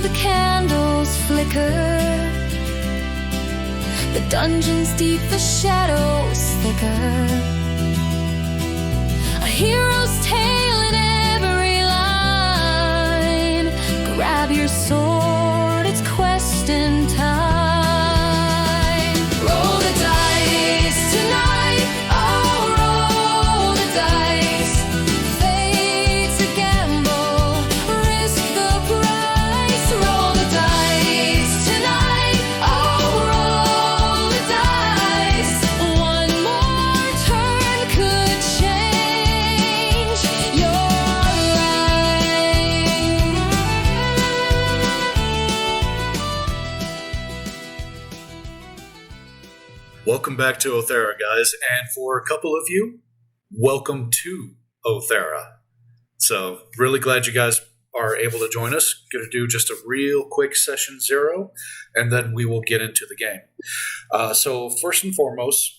the candles flicker. The dungeon's deep, the shadows thicker. A hero's tale in every line. Grab your sword, it's questing time. Roll the dice tonight, oh, roll the dice. Fate's a gamble, risk the price. Roll the dice tonight, oh, roll the dice. One more turn could change your life. Welcome back to Aoethera, guys, and for a couple of you, welcome to Aoethera. So, really glad you guys are able to join us. Going to do just a real quick session 0, and then we will get into the game. So, first and foremost,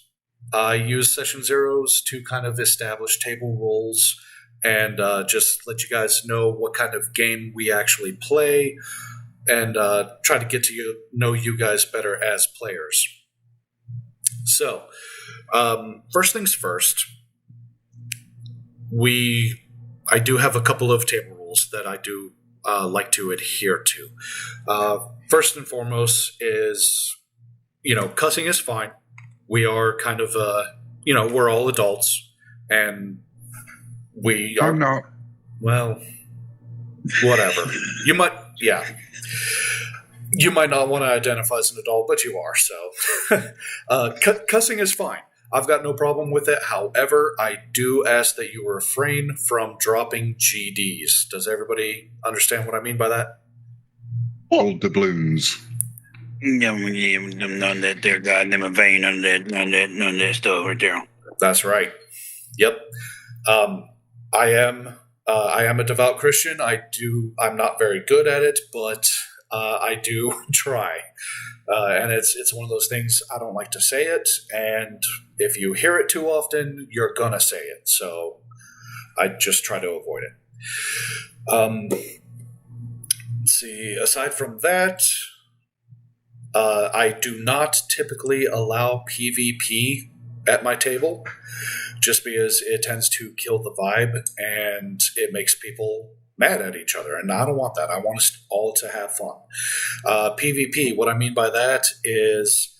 I use session 0s to kind of establish table rules and just let you guys know what kind of game we actually play and try to get to know you guys better as players. So, first things first, I do have a couple of table rules that I do like to adhere to. First and foremost is, cussing is fine. We are kind of, we're all adults, and we are... I'm not. Well, whatever. You might not want to identify as an adult, but you are, so. Cussing is fine. I've got no problem with it. However, I do ask that you refrain from dropping GDs. Does everybody understand what I mean by that? All doubloons. None that there, God, them a vein, none of that stuff right there. That's right. Yep. I am a devout Christian. I'm not very good at it, but I do try. And it's one of those things, I don't like to say it, and if you hear it too often, you're gonna say it. So I just try to avoid it. Let's see. Aside from that, I do not typically allow PvP at my table, just because it tends to kill the vibe and it makes people mad at each other, and I don't want that. I want us all to have fun. PvP, what I mean by that is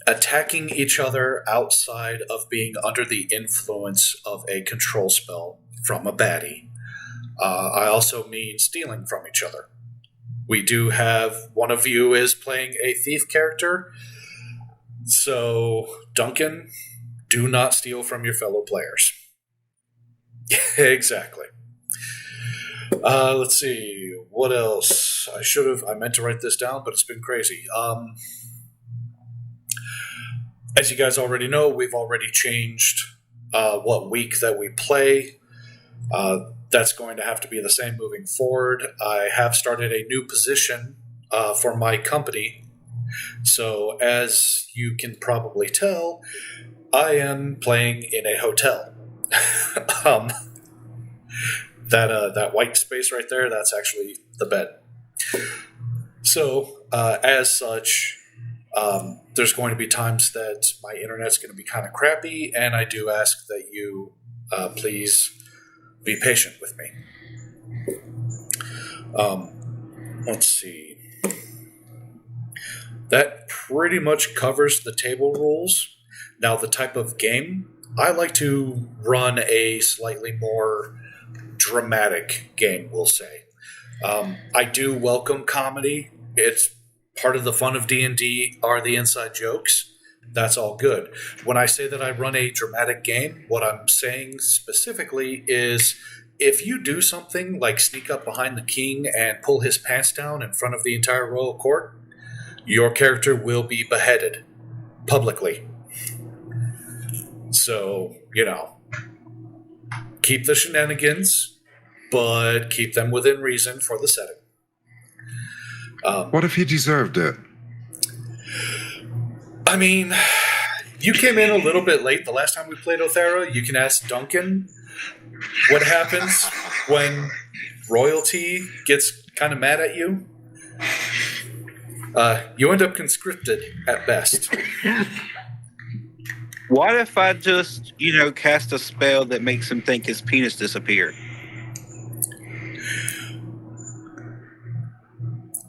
attacking each other outside of being under the influence of a control spell from a baddie. I also mean stealing from each other. We do have one of you is playing a thief character, so Duncan, do not steal from your fellow players. Exactly. Let's see, what else? I meant to write this down, but it's been crazy. As you guys already know, we've already changed what week that we play. That's going to have to be the same moving forward. I have started a new position for my company. So as you can probably tell, I am playing in a hotel. That white space right there, that's actually the bed. So, as such, there's going to be times that my internet's going to be kind of crappy, and I do ask that you please be patient with me. Let's see. That pretty much covers the table rules. Now, the type of game, I like to run a slightly more dramatic game, we'll say. I do welcome comedy. It's part of the fun of D&D are the inside jokes. That's all good. When I say that I run a dramatic game, what I'm saying specifically is if you do something like sneak up behind the king and pull his pants down in front of the entire royal court, your character will be beheaded publicly. So, keep the shenanigans, but keep them within reason for the setting. What if he deserved it? I mean, you came in a little bit late the last time we played Aoethera. You can ask Duncan what happens when royalty gets kind of mad at you. You end up conscripted at best. What if I just, cast a spell that makes him think his penis disappeared?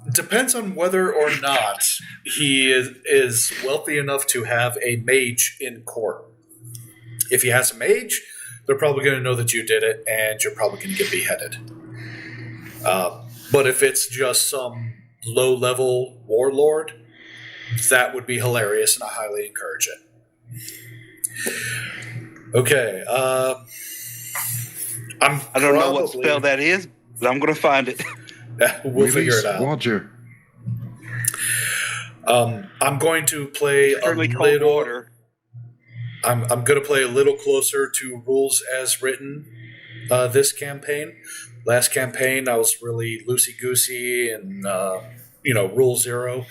It depends on whether or not he is wealthy enough to have a mage in court. If he has a mage, they're probably going to know that you did it, and you're probably going to get beheaded. But if it's just some low-level warlord, that would be hilarious, and I highly encourage it. Okay. I don't know what spell that is, but I'm going to find it. We'll figure it out. Roger. I'm going to play a little. Water. I'm going to play a little closer to rules as written this campaign. Last campaign, I was really loosey-goosey and rule zero.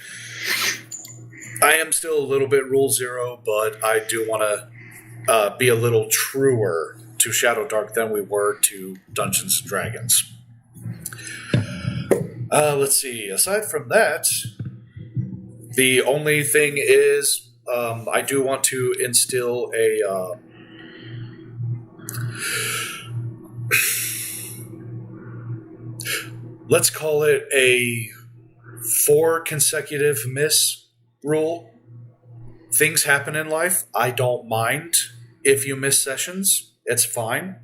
I am still a little bit rule zero, but I do want to be a little truer to Shadowdark than we were to Dungeons and Dragons. Let's see. Aside from that, the only thing is I do want to instill a let's call it a 4 consecutive miss rule. Things happen in life. I don't mind if you miss sessions. It's fine.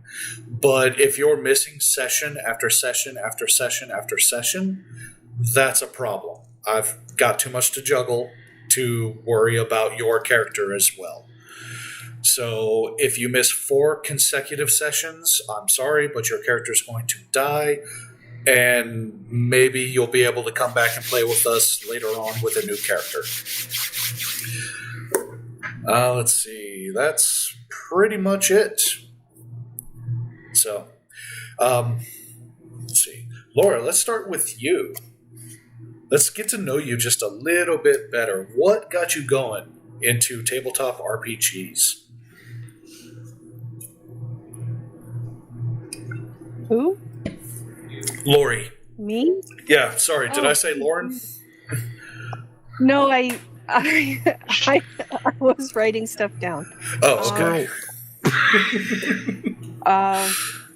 But if you're missing session after session after session after session, that's a problem. I've got too much to juggle to worry about your character as well. So if you miss 4 consecutive sessions, I'm sorry, but your character's going to die. And maybe you'll be able to come back and play with us later on with a new character. Let's see. That's pretty much it. So, let's see. Laura, let's start with you. Let's get to know you just a little bit better. What got you going into tabletop RPGs? Who? Lori. Me? Yeah, sorry. Did I say Lauren? No, I was writing stuff down. Oh, okay.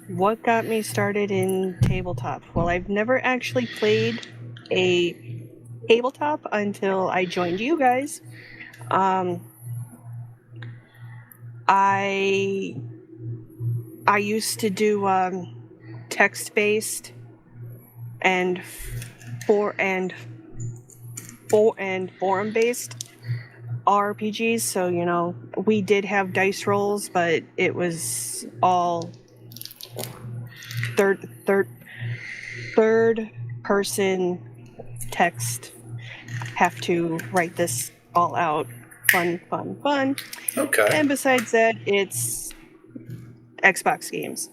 What got me started in tabletop? Well, I've never actually played a tabletop until I joined you guys. I used to do text-based and forum-based RPGs. So we did have dice rolls, but it was all third person text. Have to write this all out. Fun. Okay. And besides that, it's Xbox games.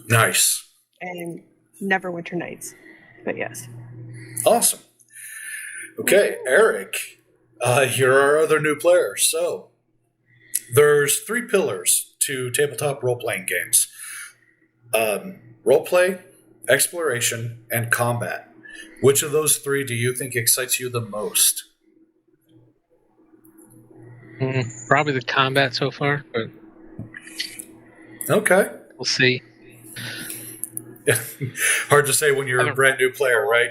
Nice. And Neverwinter Nights. But yes. Awesome. Okay, Eric, you're our other new player. So, there's 3 pillars to tabletop role-playing games. Roleplay, exploration, and combat. Which of those 3 do you think excites you the most? Probably the combat so far, but Okay. we'll see. Hard to say when you're a brand new player, right?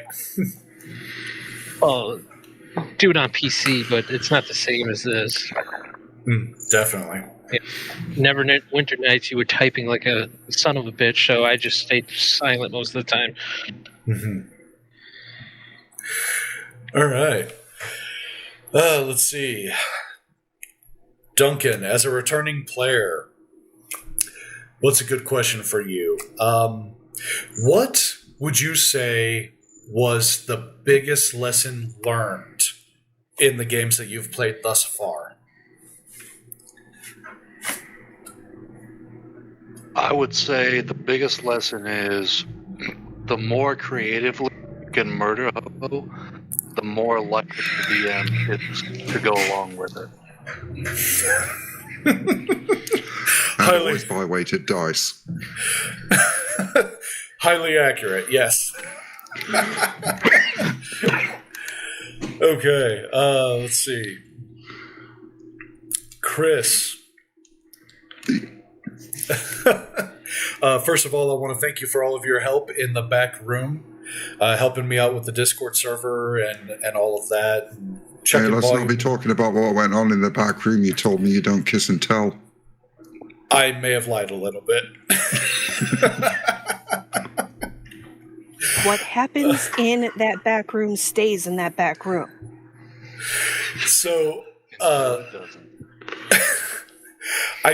Well, do it on PC, but it's not the same as this. Definitely. Winter Nights, you were typing like a son of a bitch, so I just stayed silent most of the time. Mm-hmm. All right. Let's see. Duncan, as a returning player, what's a good question for you? What would you say was the biggest lesson learned in the games that you've played thus far? I would say the biggest lesson is the more creatively you can murder a hobo, the more likely the DM is to go along with it. Always buy weighted dice. Highly accurate, yes. Okay, let's see. Chris. First of all, I want to thank you for all of your help in the back room, helping me out with the Discord server and all of that. Hey, let's not be talking about what went on in the back room. You told me you don't kiss and tell. I may have lied a little bit. What happens in that back room stays in that back room. So, I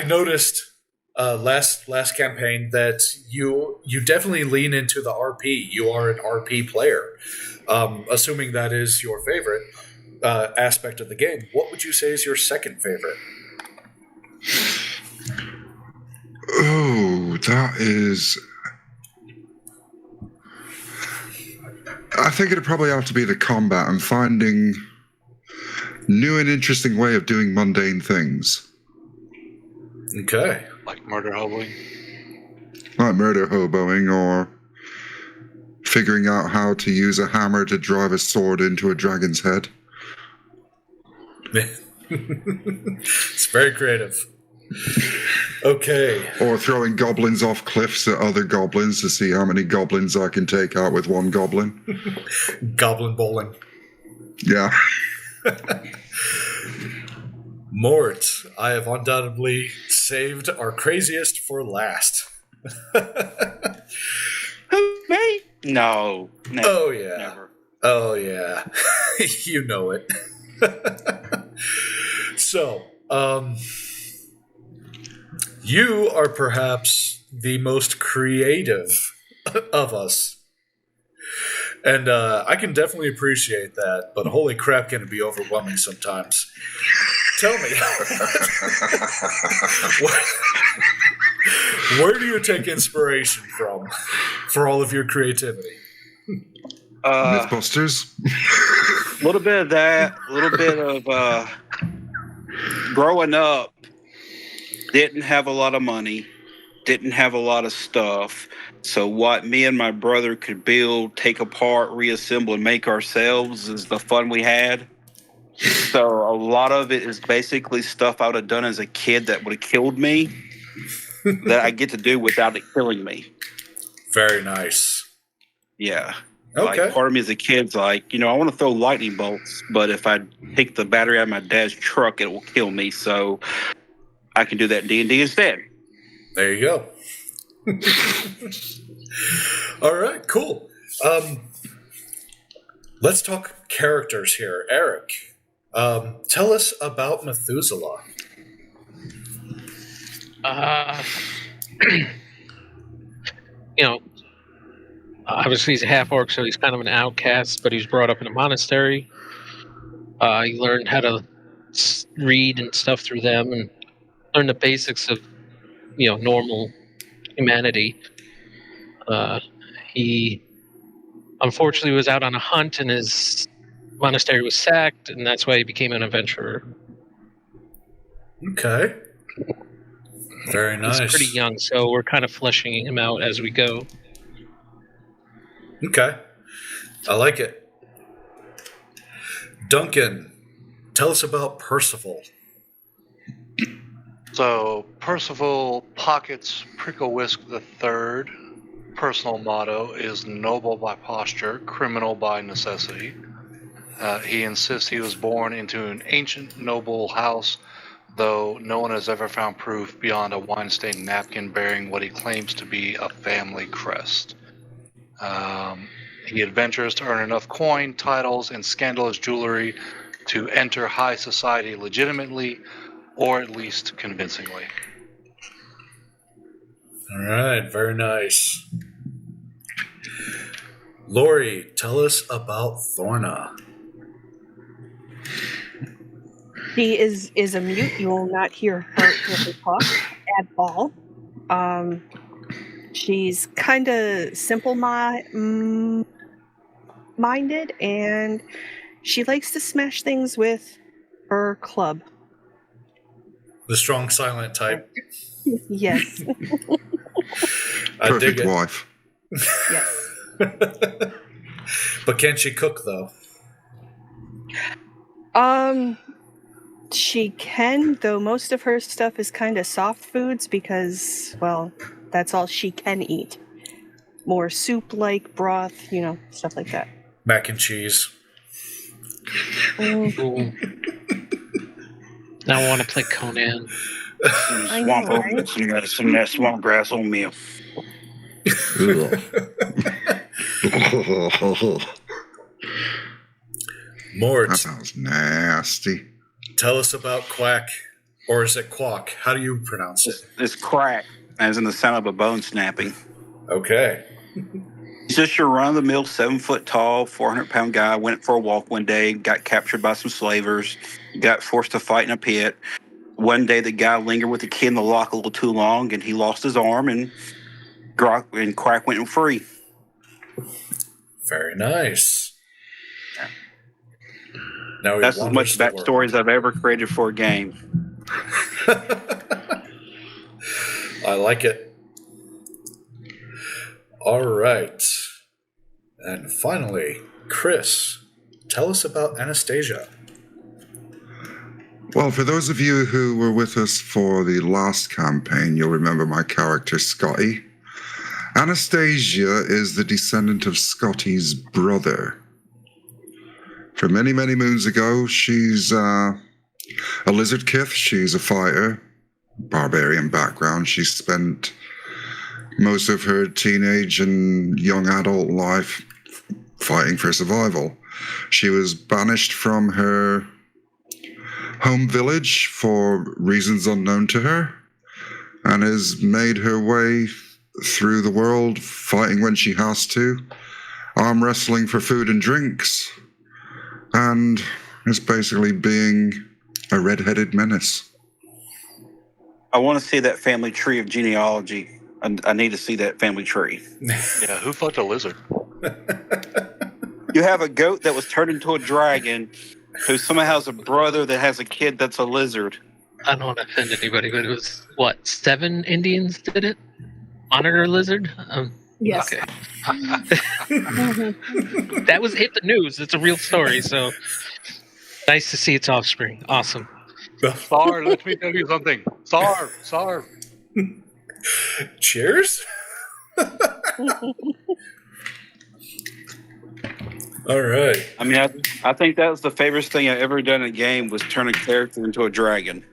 noticed last campaign that you definitely lean into the RP. You are an RP player. Assuming that is your favorite aspect of the game, what would you say is your second favorite? Oh, that is... I think it'd probably have to be the combat and finding new and interesting way of doing mundane things. Okay. Like murder hoboing? Like murder hoboing, or figuring out how to use a hammer to drive a sword into a dragon's head. It's very creative. Okay. Or throwing goblins off cliffs at other goblins to see how many goblins I can take out with one goblin. Goblin bowling. Yeah. Mort, I have undoubtedly saved our craziest for last. Who, me? No. Never, Oh, yeah. Never. Oh, yeah. You know it. So, you are perhaps the most creative of us. And I can definitely appreciate that, but holy crap, can it be overwhelming sometimes. Tell me, where do you take inspiration from for all of your creativity? Mythbusters. A little bit of that, a little bit of growing up, didn't have a lot of money, didn't have a lot of stuff. So what me and my brother could build, take apart, reassemble, and make ourselves is the fun we had. So a lot of it is basically stuff I would have done as a kid that would have killed me that I get to do without it killing me. Very nice. Yeah. Okay. Like part of me as a kid's like, I want to throw lightning bolts, but if I take the battery out of my dad's truck, it will kill me. So I can do that in D&D instead. There you go. All right, cool. Let's talk characters here. Eric, tell us about Methuselah. Obviously he's a half-orc, so he's kind of an outcast, but he was brought up in a monastery. He learned how to read and stuff through them and learn the basics of, normal humanity. He unfortunately was out on a hunt and his monastery was sacked, and that's why he became an adventurer. Okay. Very nice. He's pretty young, so we're kind of fleshing him out as we go. Okay. I like it. Duncan, tell us about Percival. So, Percival Pockets Prickle-Whisk III, personal motto is noble by posture, criminal by necessity. He insists he was born into an ancient noble house, though no one has ever found proof beyond a wine-stained napkin bearing what he claims to be a family crest. He adventures to earn enough coin, titles, and scandalous jewelry to enter high society legitimately, or at least convincingly. All right, very nice. Lori, tell us about Thorna. She is a mute. You will not hear her talk at all. She's kind of simple-minded, and she likes to smash things with her club. The strong, silent type. Yes. I dig Perfect it. wife. Yes. But can she cook, though? She can, though most of her stuff is kind of soft foods because, well, that's all she can eat. More soup-like broth, stuff like that. Mac and cheese. Ooh. Now I want to play Conan. I know, right? Some of that swamp grass on me. Mort, That sounds nasty. tell us about Quack. Or is it Quack? How do you pronounce it? It's crack, as in the sound of a bone snapping. Okay. He's just your run-of-the-mill, 7-foot tall, 400-pound guy. Went for a walk one day, got captured by some slavers, got forced to fight in a pit. One day, the guy lingered with the kid in the lock a little too long, and he lost his arm, and Quack went free. Very nice. Now he That's as wanders much the backstory as I've ever created for a game. world. I like it. All right. And finally, Chris, tell us about Anastasia. Well, for those of you who were with us for the last campaign, you'll remember my character, Scotty. Anastasia is the descendant of Scotty's brother. From many, many moons ago, she's a lizard kith. She's a fighter, barbarian background. She spent most of her teenage and young adult life fighting for survival. She was banished from her home village for reasons unknown to her and has made her way through the world fighting when she has to, arm wrestling for food and drinks, and is basically being a red-headed menace. I want to see that family tree of genealogy. I need to see that family tree. Yeah, who fucked a lizard? You have a goat that was turned into a dragon who somehow has a brother that has a kid that's a lizard. I don't want to offend anybody, but it was, 7 Indians did it? Monitor lizard? Yes. Okay. That hit the news. It's a real story, so nice to see its offspring. Awesome. Sar, let me tell you something. Sar. Cheers. All right. I mean, I think that was the favorite thing I ever done in a game was turn a character into a dragon.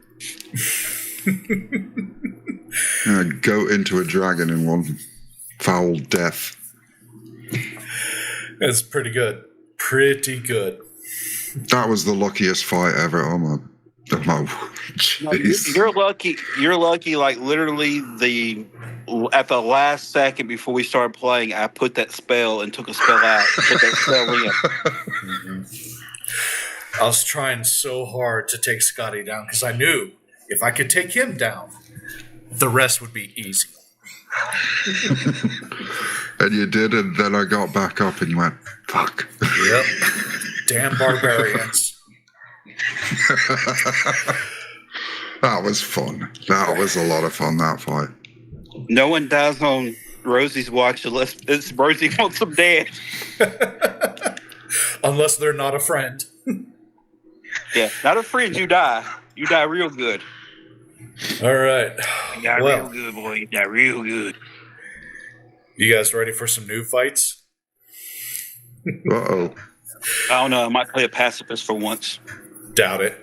Go into a dragon in one foul death. That's pretty good. Pretty good. That was the luckiest fight ever. Oh my jeez. You're lucky. You're lucky. Like literally, at the last second before we started playing, I put that spell and took a spell out. And put that spell in. I was trying so hard to take Scotty down because I knew if I could take him down, the rest would be easy. And you did, and then I got back up and you went, fuck. Yep. Damn barbarians. That was fun. That was a lot of fun, that fight. No one dies on Rosie's watch unless it's Rosie wants them dead. Unless they're not a friend. Yeah, not a friend. You die. You die real good. All right. You die real good, boy. You die real good. You guys ready for some new fights? Uh-oh. I don't know. I might play a pacifist for once. Doubt it.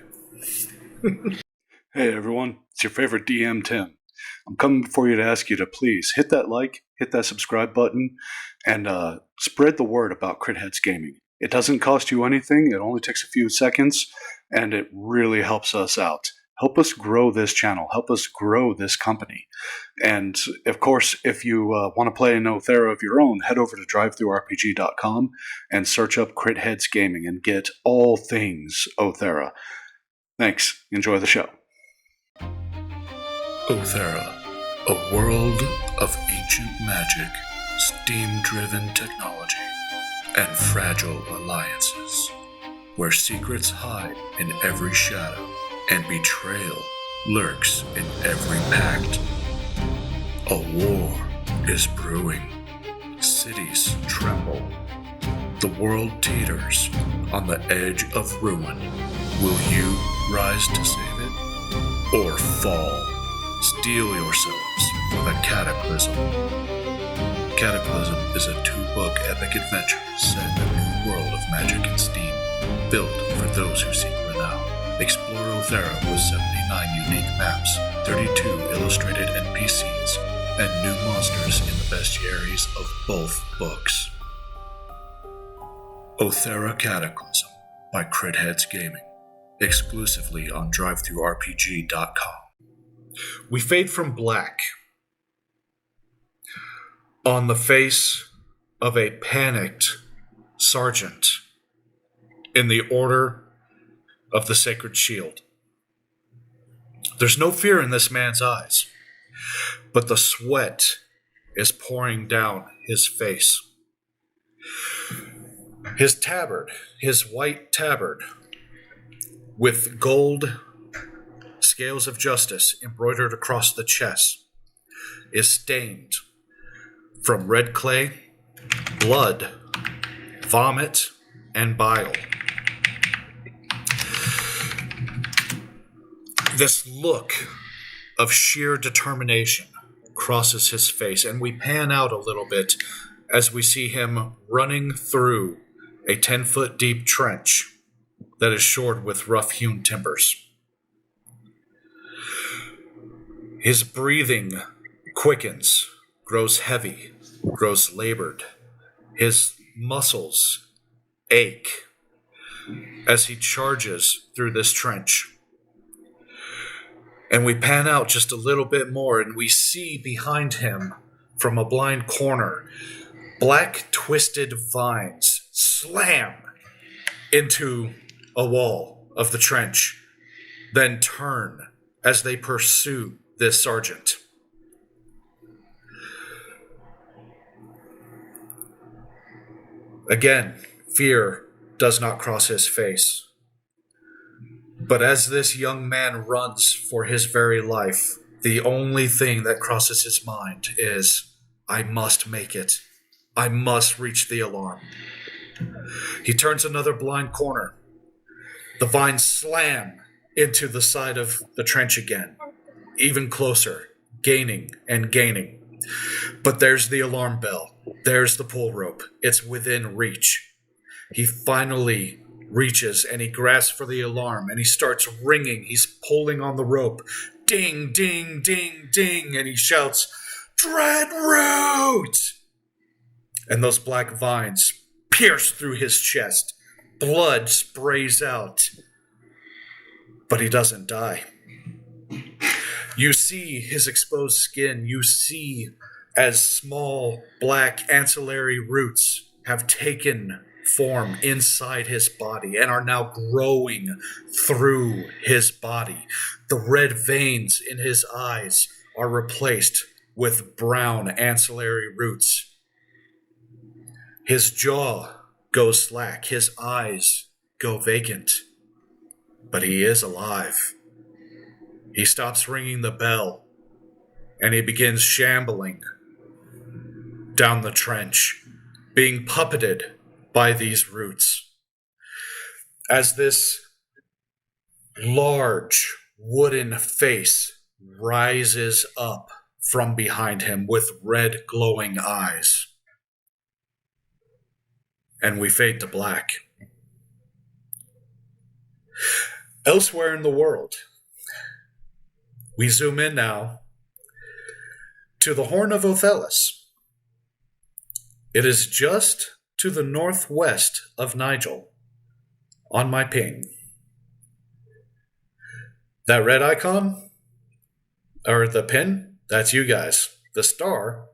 Hey everyone, it's your favorite DM Tim. I'm coming before you to ask you to please hit that like, hit that subscribe button, and spread the word about CritHeads Gaming. It doesn't cost you anything, it only takes a few seconds, and it really helps us out. Help us grow this channel, help us grow this company. And of course, if you want to play an Aoethera of your own, head over to drivethroughrpg.com and search up CritHeads Gaming and get all things Aoethera. Thanks. Enjoy the show. Aoethera, a world of ancient magic, steam-driven technology, and fragile alliances, where secrets hide in every shadow and betrayal lurks in every pact. A war is brewing. Cities tremble. The world teeters on the edge of ruin. Will you rise to save it? Or fall? Steel yourselves for the Cataclysm. Cataclysm is a 2-book epic adventure set in a new world of magic and steam, built for those who seek renown. Explore Aoethera with 79 unique maps, 32 illustrated NPCs, and new monsters in the bestiaries of both books. Aoethera Cataclysm by CritHeads Gaming, exclusively on drivethrurpg.com. We fade from black on the face of a panicked sergeant in the Order of the Sacred Shield. There's no fear in this man's eyes, but the sweat is pouring down his face. His tabard, his white tabard, with gold scales of justice embroidered across the chest, is stained from red clay, blood, vomit, and bile. This look of sheer determination crosses his face, and we pan out a little bit as we see him running through a 10-foot deep trench that is shored with rough-hewn timbers. His breathing quickens, grows heavy, grows labored. His muscles ache as he charges through this trench. And we pan out just a little bit more, and we see behind him, from a blind corner, black twisted vines slam into a wall of the trench, then turn as they pursue this sergeant. Again, fear does not cross his face. But as this young man runs for his very life, the only thing that crosses his mind is, I must make it. I must reach the alarm. He turns another blind corner. The vines slam into the side of the trench again, even closer, gaining and gaining. But there's the alarm bell. There's the pull rope. It's within reach. He finally reaches and he grasps for the alarm and he starts ringing. He's pulling on the rope. Ding, ding, ding, ding. And he shouts, Dreadroot! And those black vines pierce through his chest. Blood sprays out. But he doesn't die. You see his exposed skin. You see as small black ancillary roots have taken form inside his body and are now growing through his body. The red veins in his eyes are replaced with brown ancillary roots. His jaw goes slack. His eyes go vacant. But he is alive. He stops ringing the bell and he begins shambling down the trench, being puppeted by these roots. As this large wooden face rises up from behind him with red glowing eyes. And we fade to black. Elsewhere in the world, we zoom in now to the Horn of Othelis. It is just to the northwest of Nigel on my ping. That red icon, or the pin, that's you guys. The star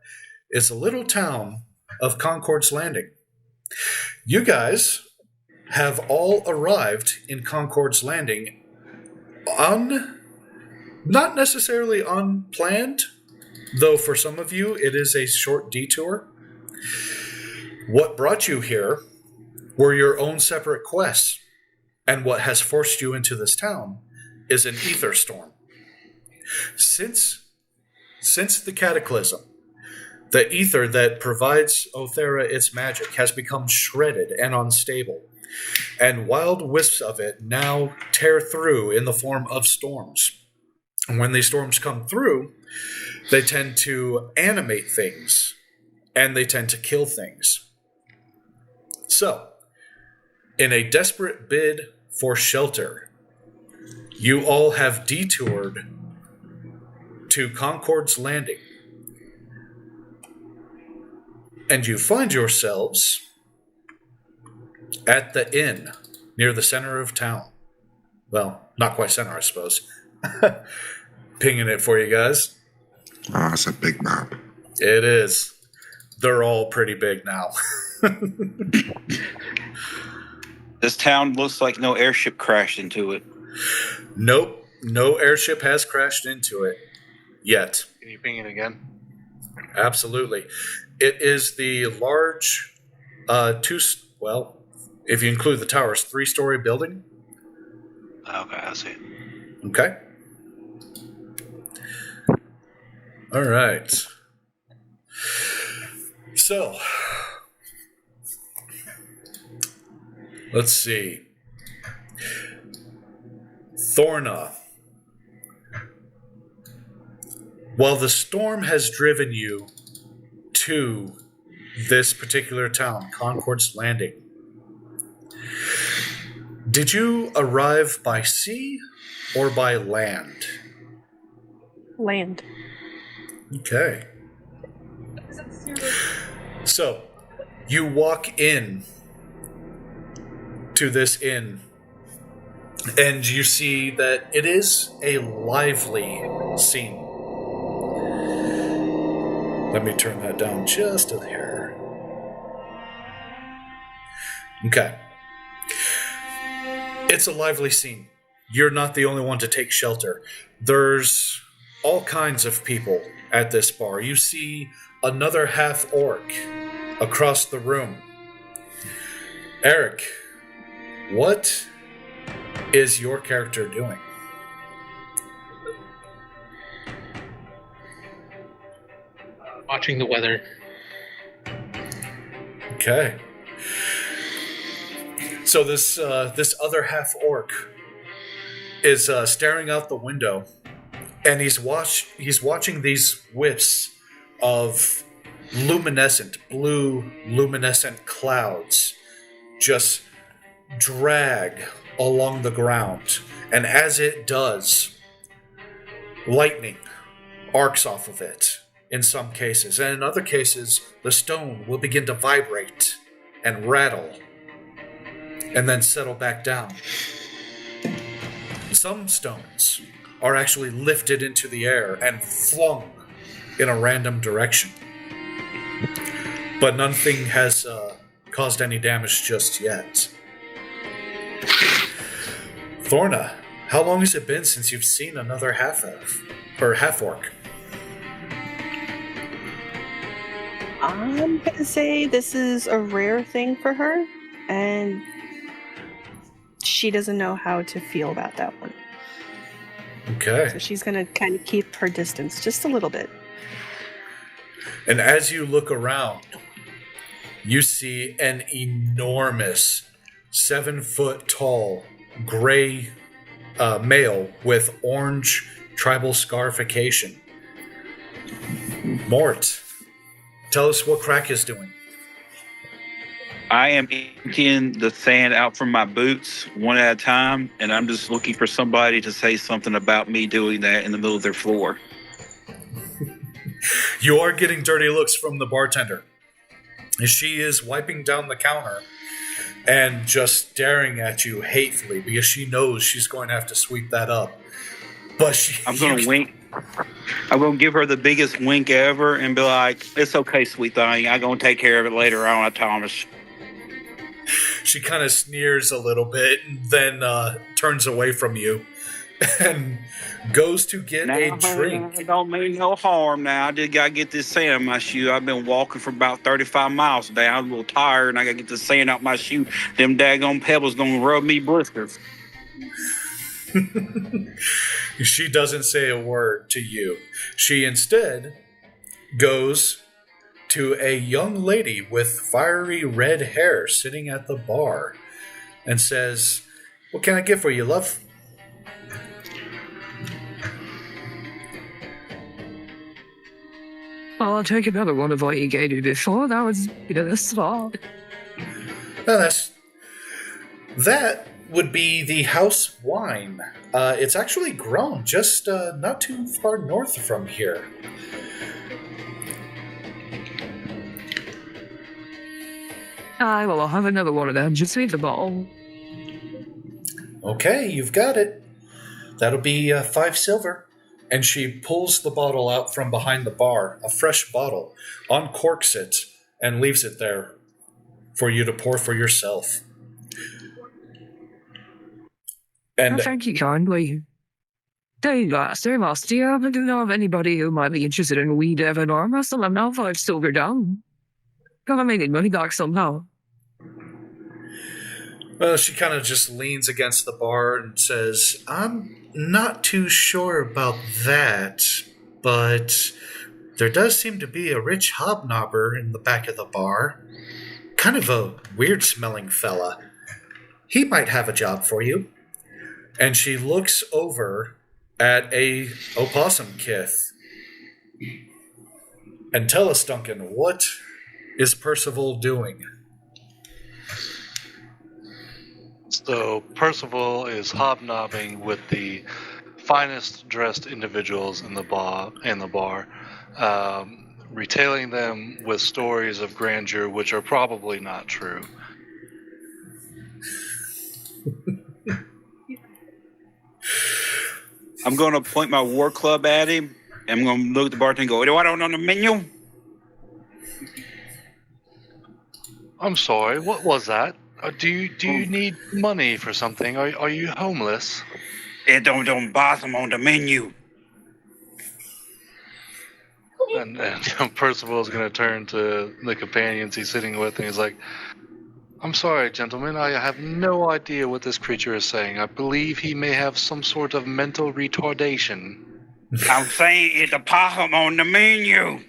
is a little town of Concord's Landing. You guys have all arrived in Concord's Landing not necessarily unplanned, though for some of you it is a short detour. What brought you here were your own separate quests, and what has forced you into this town is an ether storm. Since the Cataclysm, The ether that provides Aoethera its magic has become shredded and unstable, and wild wisps of it now tear through in the form of storms. And when these storms come through, they tend to animate things, and they tend to kill things. So, in a desperate bid for shelter, you all have detoured to Concord's Landing. And you find yourselves at the inn near the center of town. Well, not quite center, I suppose. Pinging it for you guys. Oh, it's a big map. It is. They're all pretty big now. This town looks like no airship crashed into it. Nope. No airship has crashed into it yet. Can you ping it again? Absolutely. It is the large, if you include the towers, 3-story building. Okay, I see. Okay. All right. So, let's see. Thorna. While the storm has driven you to this particular town, Concord's Landing, did you arrive by sea or by land? Land. Okay. So, you walk in to this inn, and you see that it is a lively scene. Let me turn that down just a hair. Okay. It's a lively scene. You're not the only one to take shelter. There's all kinds of people at this bar. You see another half-orc across the room. Eric, what is your character doing? Watching the weather. Okay. So this other half-orc is staring out the window, and he's watching these wisps of blue luminescent clouds just drag along the ground. And as it does, lightning arcs off of it in some cases. And in other cases, the stone will begin to vibrate and rattle and then settle back down. Some stones are actually lifted into the air and flung in a random direction. But nothing has caused any damage just yet. Thorna, how long has it been since you've seen another half-orc? I'm gonna say this is a rare thing for her, and she doesn't know how to feel about that one. Okay. So she's gonna kind of keep her distance just a little bit. And as you look around, you see an enormous 7-foot-tall gray male with orange tribal scarification. Mort, tell us what Crack is doing. I am emptying the sand out from my boots one at a time, and I'm just looking for somebody to say something about me doing that in the middle of their floor. You are getting dirty looks from the bartender. She is wiping down the counter and just staring at you hatefully because she knows she's going to have to sweep that up. But I'm going to wink. I'm going to give her the biggest wink ever and be like, "It's okay, sweet thing. I'm going to take care of it later on, I promise." She kind of sneers a little bit and then turns away from you and goes to get a drink. It don't mean no harm now. I just got to get this sand out my shoe. I've been walking for about 35 miles today. I'm a little tired, and I got to get the sand out my shoe. Them daggone pebbles going to rub me blisters. She doesn't say a word to you. She instead goes to a young lady with fiery red hair sitting at the bar and says, "What can I get for you, love?" Well, I'll take another one of what you gave me before. That was a small. Well, that would be the house wine. It's actually grown just not too far north from here. Aye, well, I'll have another one of them. Just leave the bottle. Okay, you've got it. That'll be 5 silver. And she pulls the bottle out from behind the bar, a fresh bottle, uncorks it, and leaves it there for you to pour for yourself. And Thank you kindly. There you go, sir, Moss. Do you happen to know of anybody who might be interested in weed Evan arm wrestle? I'm now 5 silver down. Gotta make it money back somehow. well, she kind of just leans against the bar and says, "I'm not too sure about that, but there does seem to be a rich hobnobber in the back of the bar. Kind of a weird-smelling fella. He might have a job for you." And she looks over at a opossum kith. And tell us, Duncan, what is Percival doing? So Percival is hobnobbing with the finest dressed individuals in the bar, retailing them with stories of grandeur which are probably not true. I'm going to point my war club at him. I'm going to look at the bartender and go, "Do I don't on the menu?" I'm sorry, what was that? Do you need money for something? Are you homeless? It don't blossom on the menu. And Percival's going to turn to the companions he's sitting with, and he's like, "I'm sorry, gentlemen, I have no idea what this creature is saying. I believe he may have some sort of mental retardation." I'm saying it's a possum on the menu.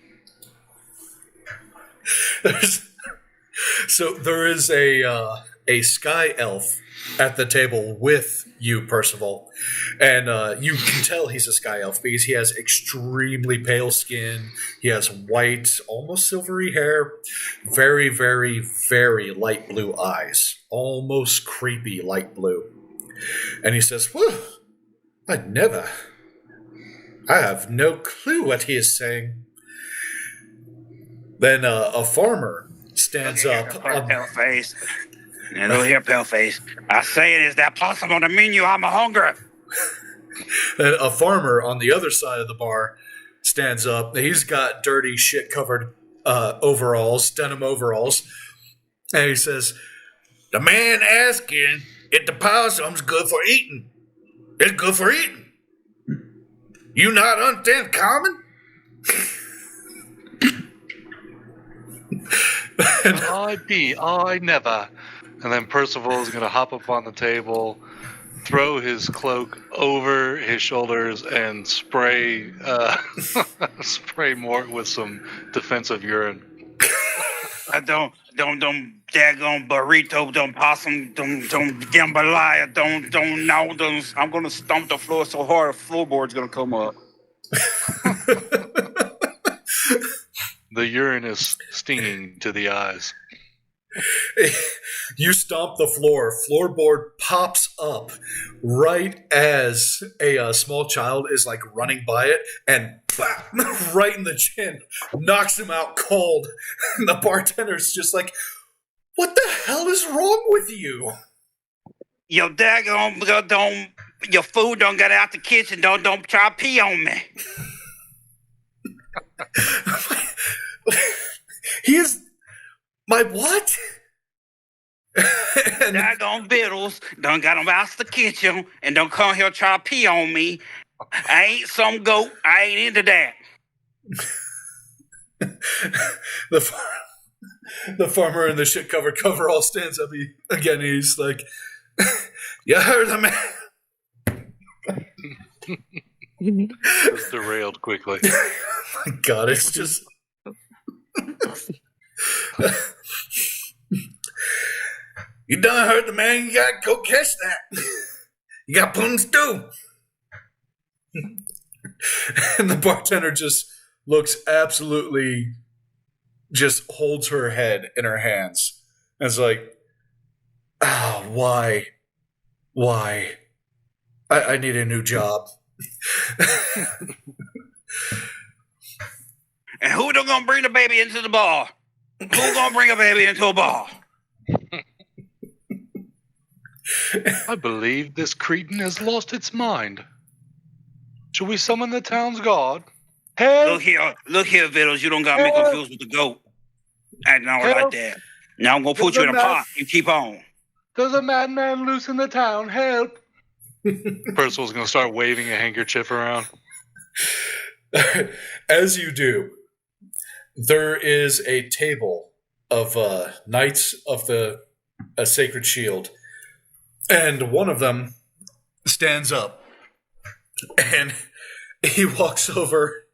So there is a sky elf at the table with you, Percival, and you can tell he's a sky elf because he has extremely pale skin. He has white, almost silvery hair, very, very, very light blue eyes, almost creepy light blue. And he says, "Whew, I have no clue what he is saying." Then a farmer stands up. Pale face. And look here, pale face. I say it is that possum on the menu. I'm hungry. And a farmer on the other side of the bar stands up. He's got dirty, shit-covered overalls, denim overalls. And he says, "The man asking if the possum's good for eating. It's good for eating. You not understand common?" I never. And then Percival is going to hop up on the table, throw his cloak over his shoulders, and spray Mort with some defensive urine. I don't daggone burrito, don't possum, don't jambalaya, don't know. I'm going to stomp the floor so hard the floorboard's going to come up. The urine is stinging to the eyes. You stomp the floor. Floorboard pops up right as a small child is like running by it, and right in the chin, knocks him out cold. And the bartender's just like, "What the hell is wrong with you?" Your daggone, your food don't get out the kitchen. Don't try to pee on me. He is my what? And daggone Biddles don't got him out the kitchen and don't come here try to pee on me. I ain't some goat. I ain't into that. The farmer in the shit-covered coverall stands up again. He's like, "You heard the man." It's derailed quickly. My God, it's just You done heard the man. You gotta go catch that. You gotta put him stew. And the bartender just looks absolutely, just holds her head in her hands. And it's like, oh, why? I need a new job. And who gonna bring the baby into the bar? Who gonna bring a baby into a bar? I believe this cretin has lost its mind. Should we summon the town's guard? Help! Look here, Vittles. You don't got me confused with the goat. Acting all like that. Now I'm gonna put you in a pot. You keep on. There's a madman loose in the town. Help! Percival's gonna start waving a handkerchief around. As you do, there is a table of Knights of the Sacred Shield, and one of them stands up, and he walks over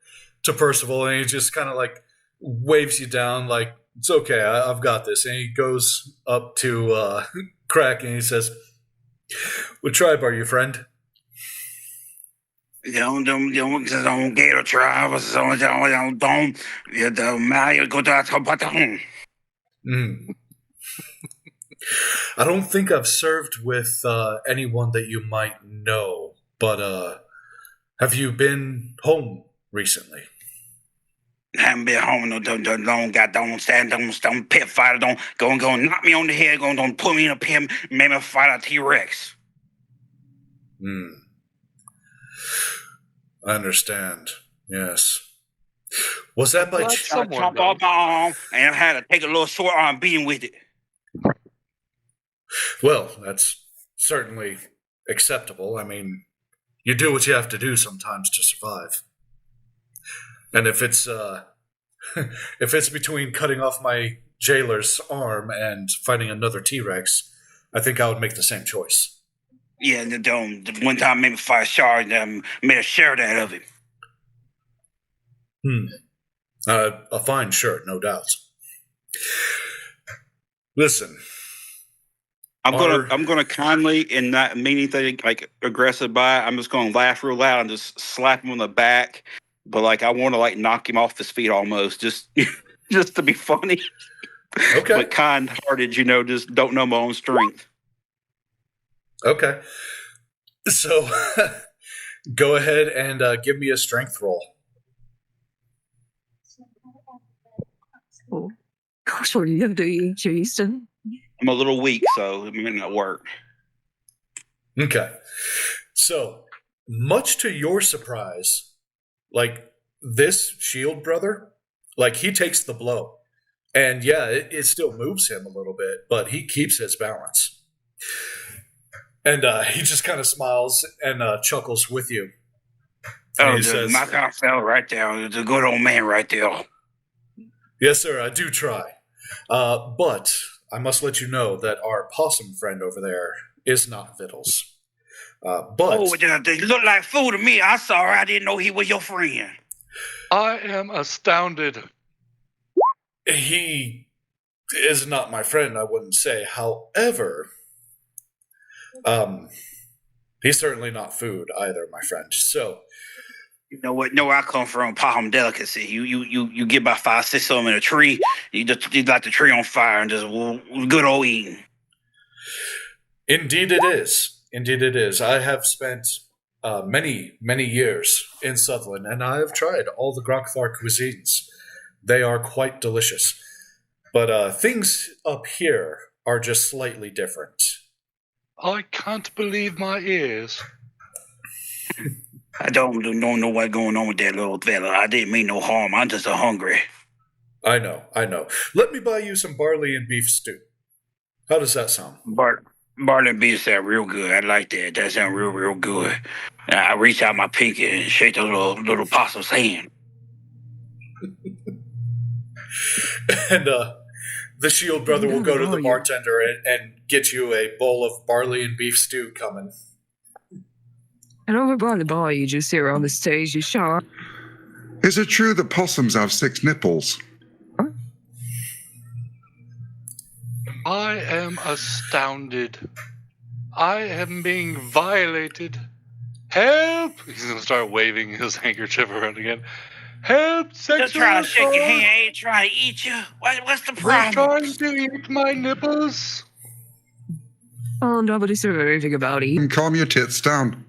to Percival, and he just kind of like waves you down, like, it's okay, I've got this. And he goes up to Crack, and he says, "What tribe are you, friend?" Don't get a tribe. I don't think I've served with anyone that you might know, but have you been home recently? Haven't been home. Don't stand. Don't pit fighter. Don't go knock me on the head. Don't put me in a pit. Make me fight a T-Rex. I understand. Yes. Was that by Chop off my arm, and I had to take a little short arm beating with it. Well, that's certainly acceptable. I mean, you do what you have to do sometimes to survive. And if it's if it's between cutting off my jailer's arm and fighting another T-Rex, I think I would make the same choice. Yeah, the one time I made me fight a shark and made a shirt out of him. A fine shirt, no doubt. Listen. I'm gonna kindly and not mean anything like aggressive by it. I'm just gonna laugh real loud and just slap him on the back. But like I want to like knock him off his feet almost, just to be funny. Okay. But kind-hearted, just don't know my own strength. Okay. So go ahead and give me a strength roll. Oh, gosh, what are you going to do, Jason? I'm a little weak, so it may not work. Okay. So, much to your surprise, like this shield brother, like he takes the blow. And yeah, it still moves him a little bit, but he keeps his balance. And he just kind of smiles and chuckles with you. And he says, my God fell right there. The good old man right there. Yes, sir, I do try. But I must let you know that our possum friend over there is not Vittles. They look like food to me. I'm sorry, I didn't know he was your friend. I am astounded. He is not my friend, I wouldn't say. However, he's certainly not food either, my friend. So, you know what? Know where I come from? Possum delicacy. You get about 5, 6 of them in a tree. You light the tree on fire and just good old eating. Indeed, it is. Indeed, it is. I have spent many, many years in Sutherland, and I have tried all the Grokthar cuisines. They are quite delicious. But things up here are just slightly different. I can't believe my ears. I don't know what's going on with that little fella. I didn't mean no harm. I'm just hungry. I know. Let me buy you some barley and beef stew. How does that sound? Barley and beef sound real good. I like that. That sounds real, real good. I reach out my pinky and shake the little possum's hand. And the shield brother will go to the bartender and get you a bowl of barley and beef stew coming. And over by the bar, you just here on the stage, you sure? Is it true that possums have 6 nipples? Huh? astounded. I am being violated. Help! He's gonna start waving his handkerchief around again. Help! Sexual Just trying to shake your assault! hand. I ain't trying to eat you. What's the They're problem? trying to eat my nipples. Oh, nobody said anything about it. And calm your tits down.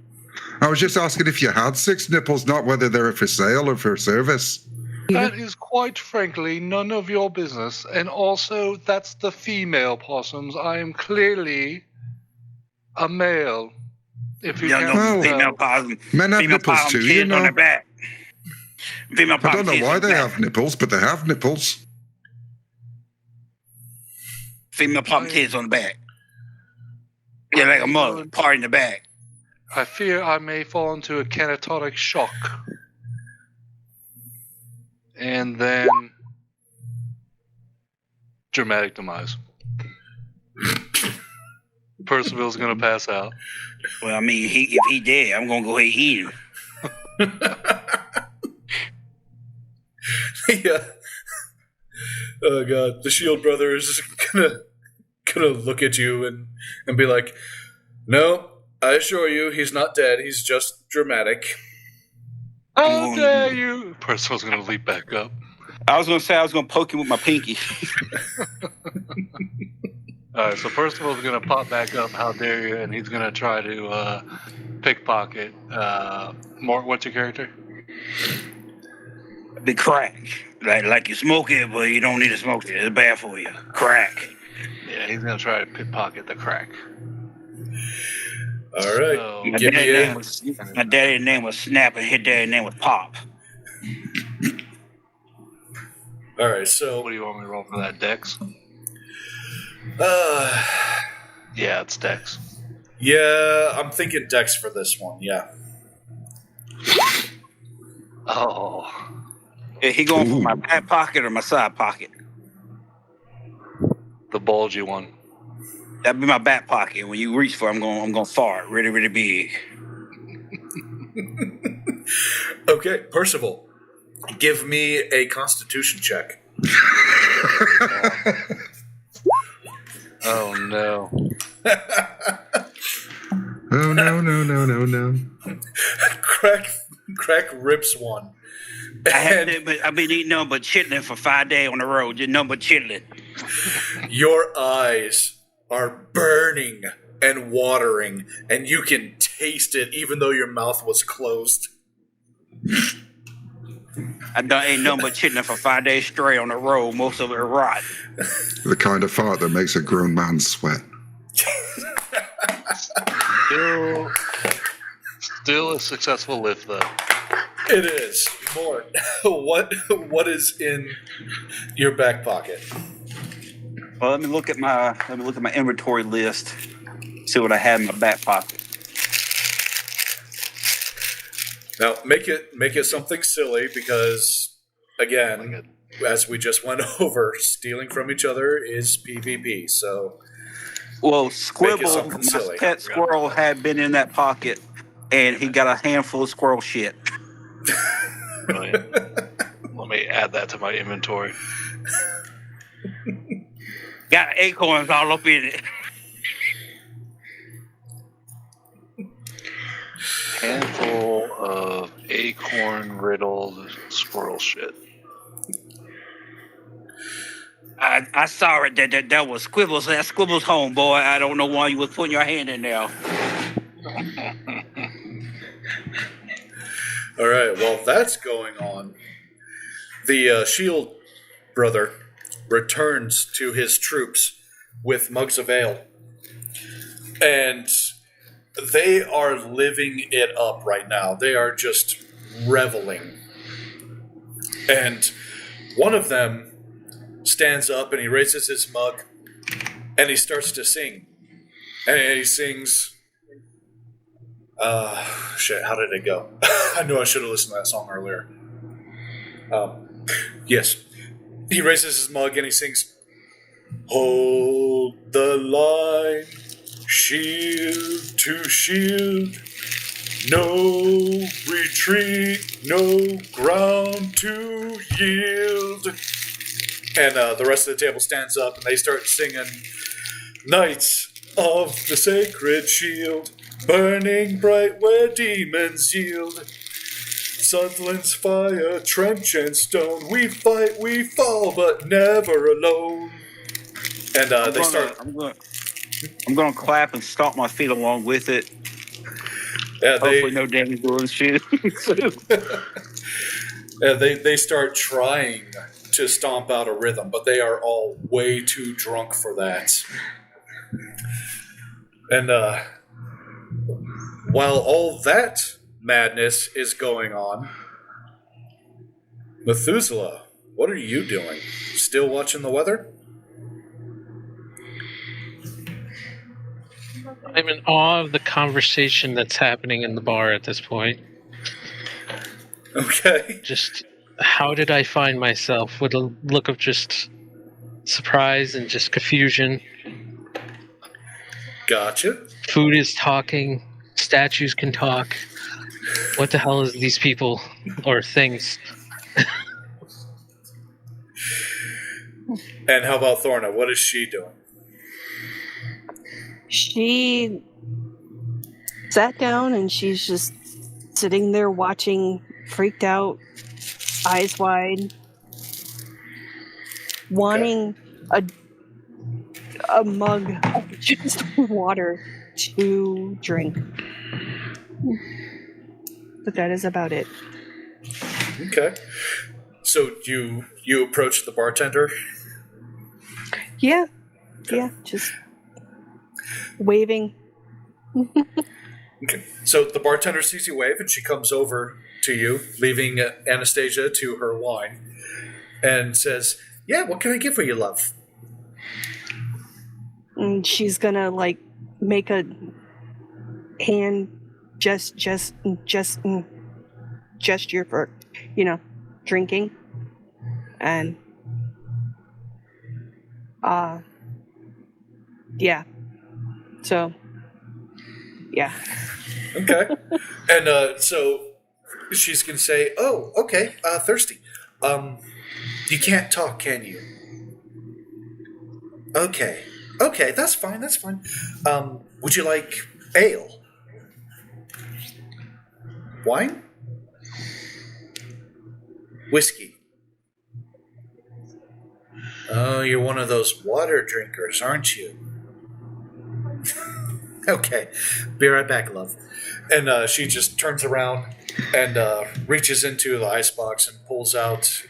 I was just asking if you had 6 nipples, not whether they're for sale or for service. That is quite frankly none of your business. And also, that's the female possums. I am clearly a male. If you You can't know, Oh. female tell. possum. Men have Female nipples possum too, you kids on know. their back. Female I possum don't know kids why on they their back. have nipples, but they have nipples. Female possum kids on the back. Yeah, like a mother. Part in the back. I fear I may fall into a catatonic shock. And then dramatic demise. Percival's gonna pass out. Well, I mean, if he dead, I'm gonna go ahead and eat him. Yeah. Oh god, the Shield brother is just gonna look at you and be like, "No, I assure you, he's not dead. He's just dramatic." How dare you! Percival's gonna leap back up. I was gonna say I was gonna poke him with my pinky. Alright, so Percival's gonna pop back up, how dare you, and he's gonna try to pickpocket what's your character? The crack. Like you smoke it, but you don't need to smoke it. It's bad for you. Crack. Yeah, he's gonna try to pickpocket the crack. All right. So, My Give me a- daddy's name was Snap, and his daddy's name was Pop. All right. So, what do you want me to roll for that, Dex? Yeah, it's Dex. Yeah, I'm thinking Dex for this one. Yeah. Oh. Yeah, he going for my back pocket or my side pocket? The bulgy one. That'd be my back pocket. When you reach for it, I'm gonna fart really, really big. Okay, Percival, give me a Constitution check. Oh no. Oh, no. Crack rips one. I've been eating nothing but chitlin for 5 days on the road. Just nothing but chitlin. Your eyes are burning and watering, and you can taste it even though your mouth was closed. I done ate nothing but chitlin for 5 days straight on the road. Most of it rotten. The kind of fart that makes a grown man sweat. Still a successful lift though. It is. More. What is in your back pocket? Well, let me look at my inventory list. See what I have in my back pocket. Now make it something silly because, again, as we just went over, stealing from each other is PvP. So, well, Squibble, something my silly. pet squirrel, had been in that pocket, and he got a handful of squirrel shit. Brilliant. Let me add that to my inventory. Got acorns all up in it. Handful of acorn riddled squirrel shit. I saw it. That was Squibbles. That's Squibbles' home, boy. I don't know why you was putting your hand in there. all right. While that's going on, the Shield brother returns to his troops with mugs of ale, and they are living it up right now. They are just reveling. And one of them stands up and he raises his mug and he starts to sing. And he sings... shit, how did it go? I knew I should have listened to that song earlier. Yes. He raises his mug and he sings, "Hold the line, shield to shield, no retreat, no ground to yield." And the rest of the table stands up and they start singing, Knights of the sacred shield, burning bright where demons yield. Sutherland's fire, trench and stone. We fight, we fall, but never alone. And they start. I'm gonna clap and stomp my feet along with it. Yeah, Hopefully, no damage will shoot. they start trying to stomp out a rhythm, but they are all way too drunk for that. And while all that madness is going on, Methuselah, what are you doing? Still watching the weather? I'm in awe of the conversation that's happening in the bar at this point. Okay. Just how did I find myself with a look of just surprise and just confusion? Gotcha. Food is talking. Statues can talk. What the hell is these people or things? And how about Thorna? What is she doing? She sat down and she's just sitting there watching, freaked out, eyes wide, wanting a mug of just water to drink. But that is about it. Okay. So you approach the bartender? Yeah. Yeah, just waving. Okay. So the bartender sees you wave and she comes over to you, leaving Anastasia to her wine, and says, "Yeah, what can I get for you, love?" And she's gonna make a hand gesture for, drinking. And yeah. So yeah. Okay. And so she's gonna say, "Oh, okay, thirsty. You can't talk, can you?" Okay, that's fine. Would you like ale? Wine? Whiskey? Oh, you're one of those water drinkers, aren't you? Okay, be right back, love. And she just turns around and reaches into the icebox and pulls out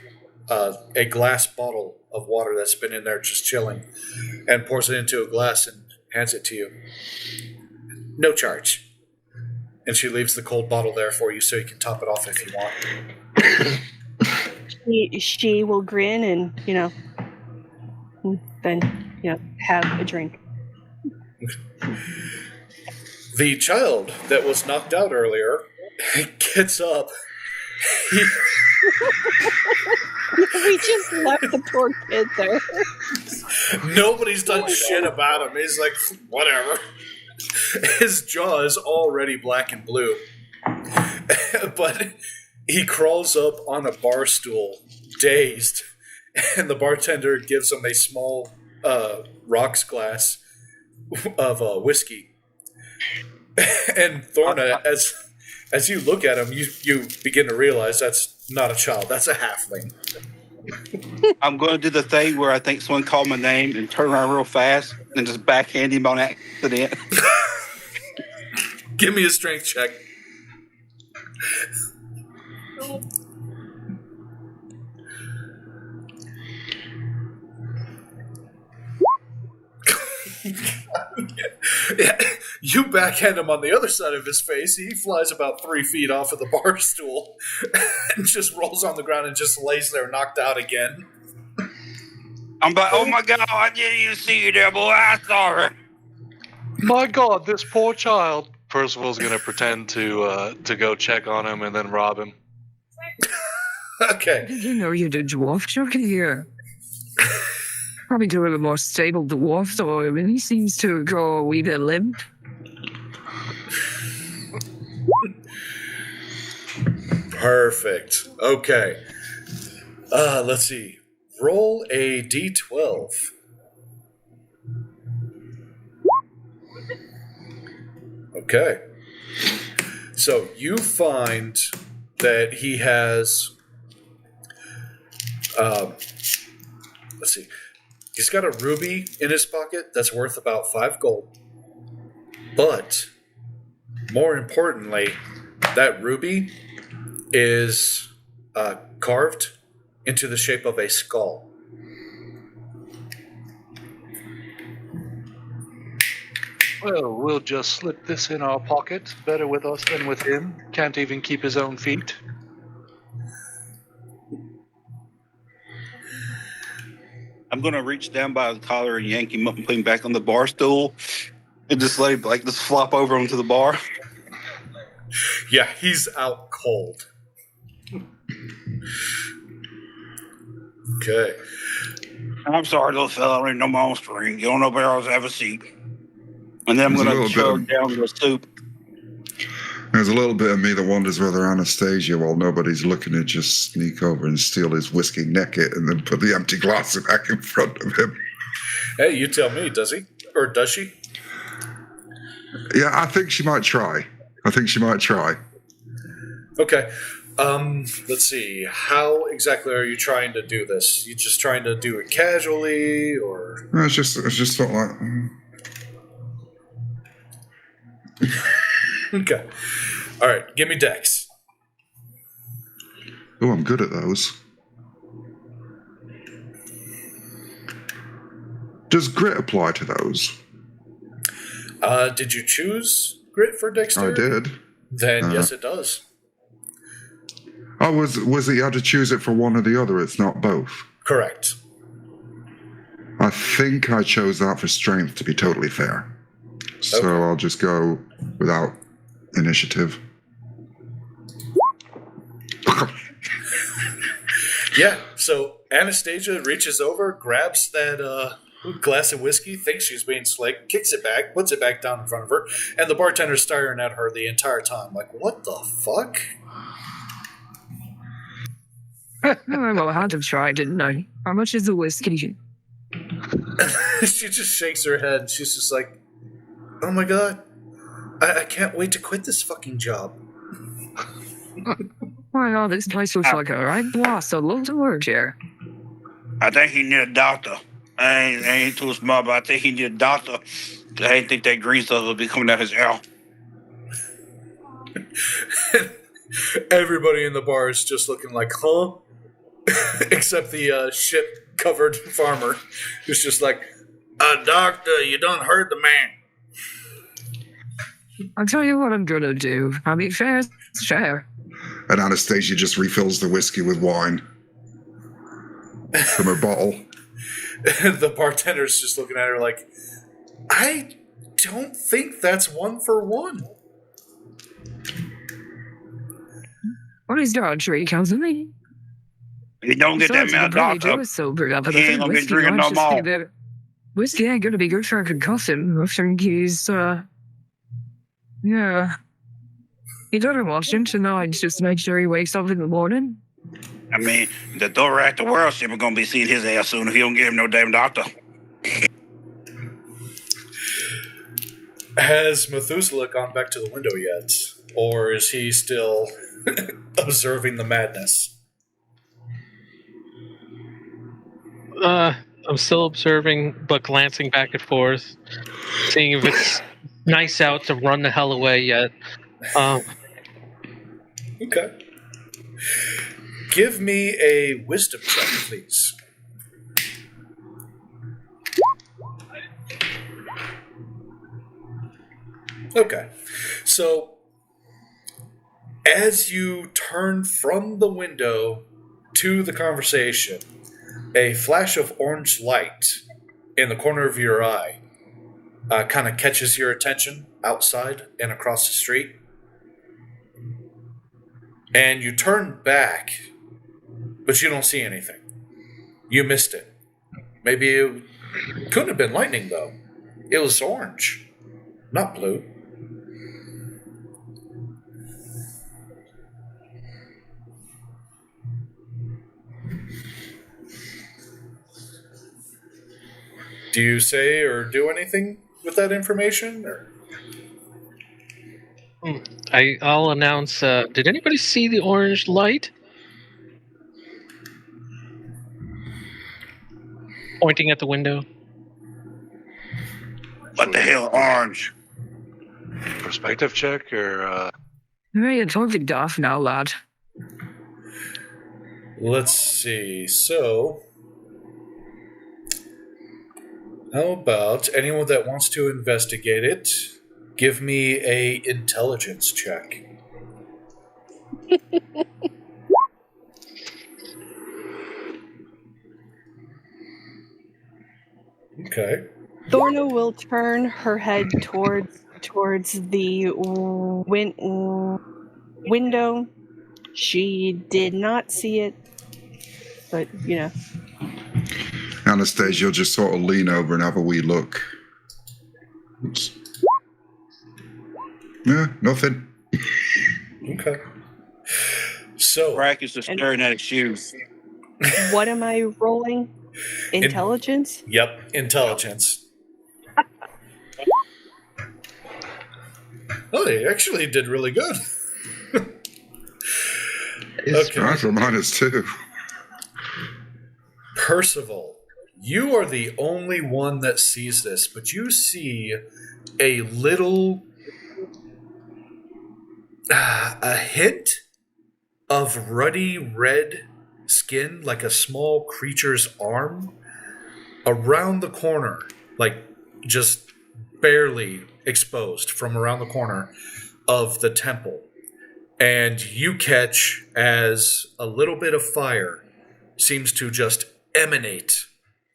a glass bottle of water that's been in there just chilling, and pours it into a glass and hands it to you. No charge. And she leaves the cold bottle there for you so you can top it off if you want. She will grin and, then, have a drink. The child that was knocked out earlier gets up. We just left the poor kid there. Nobody's done shit about him. He's like, whatever. His jaw is already black and blue. But he crawls up on a bar stool, dazed, and the bartender gives him a small rocks glass of whiskey. And Thorna, as you look at him, you begin to realize that's not a child, that's a halfling. I'm going to do the thing where I think someone called my name and turn around real fast and just backhand him on accident. Give me a strength check. Yeah, you backhand him on the other side of his face. He flies about 3 feet off of the bar stool and just rolls on the ground and just lays there knocked out again. I'm like, oh my God, I didn't even see you there, boy. I saw her. My God, this poor child. Percival's gonna pretend to go check on him and then rob him. Okay. Did you know you did dwarf jockey here? Probably do a more stable dwarf, though. I mean, he seems to go a wee bit limp. Perfect. Okay. Let's see. Roll a d12. Okay. So you find that he has, let's see, he's got a ruby in his pocket that's worth about 5 gold. But more importantly, that ruby is carved into the shape of a skull. Well, we'll just slip this in our pocket. Better with us than with him. Can't even keep his own feet. I'm gonna reach down by the collar and yank him up and put him back on the bar stool, and just let him just flop over onto the bar. Yeah, he's out cold. Okay. I'm sorry, little fella. I ain't no monster. You don't know where else have a seat. And then I'm There's a gonna little chug bit down the soup. There's a little bit of me that wonders whether Anastasia, while nobody's looking, to just sneak over and steal his whiskey necket and then put the empty glass back in front of him. Hey, you tell me, does he? Or does she? Yeah, I think she might try. Okay. Let's see. How exactly are you trying to do this? You just trying to do it casually, or? It's just sort of like... Okay. All right. Give me Dex. Oh, I'm good at those. Does grit apply to those? Did you choose grit for dexterity? I did. Then yes, it does. Oh, was it you had to choose it for one or the other? It's not both. Correct. I think I chose that for strength, to be totally fair. So Okay. I'll just go without initiative. Yeah. So Anastasia reaches over, grabs that glass of whiskey, thinks she's being slick, kicks it back, puts it back down in front of her, and the bartender's staring at her the entire time, like, "What the fuck?" Well, I had to try, didn't I? How much is the whiskey? She just shakes her head, and she's just like, "Oh my god, I can't wait to quit this fucking job." Why not? This place looks like a right blast. I'd love to work here. I think he need a doctor. I ain't too smart, but I think he need a doctor. I ain't think that green stuff will be coming out his ear. Everybody in the bar is just looking like, huh? Except the shit-covered farmer, who's just like, "Doctor, you done heard the man." I'll tell you what I'm gonna do. I mean, fair is fair. And Anastasia just refills the whiskey with wine from her bottle. The bartender's just looking at her like, "I don't think that's 1 for 1. What is your tree, cousin? You don't get that man a doctor. Sober up. He ain't gonna be drinking no more. Whiskey ain't gonna be good for a concussion. I think he's, yeah. You better watch him tonight, just to make sure he wakes up in the morning. I mean, the thorax the world ship are gonna be seeing his ass soon if he don't get him no damn doctor. Has Methuselah gone back to the window yet? Or is he still observing the madness? I'm still observing, but glancing back and forth, seeing if it's nice out to run the hell away yet. Okay. Give me a wisdom check, please. Okay. So, as you turn from the window to the conversation, a flash of orange light in the corner of your eye kind of catches your attention outside and across the street. And you turn back, but you don't see anything. You missed it. Maybe it couldn't have been lightning, though. It was orange, not blue. Do you say or do anything with that information? Or? I'll announce. Did anybody see the orange light pointing at the window? What the hell, orange? Perspective check or Right, it's totally daft now, lad. Let's see. So, how about anyone that wants to investigate it? Give me a intelligence check. Okay. Thorna will turn her head towards the window. She did not see it, but Anastasia will just sort of lean over and have a wee look. Oops. Yeah, nothing. Okay. So, Brack is just staring at his shoes. What am I rolling? Intelligence? Yep, intelligence. Oh, they actually did really good. Okay. Right, for -2. Percival, you are the only one that sees this, but you see a little a hint of ruddy red skin, like a small creature's arm, around the corner, like just barely exposed from around the corner of the temple. And you catch as a little bit of fire seems to just emanate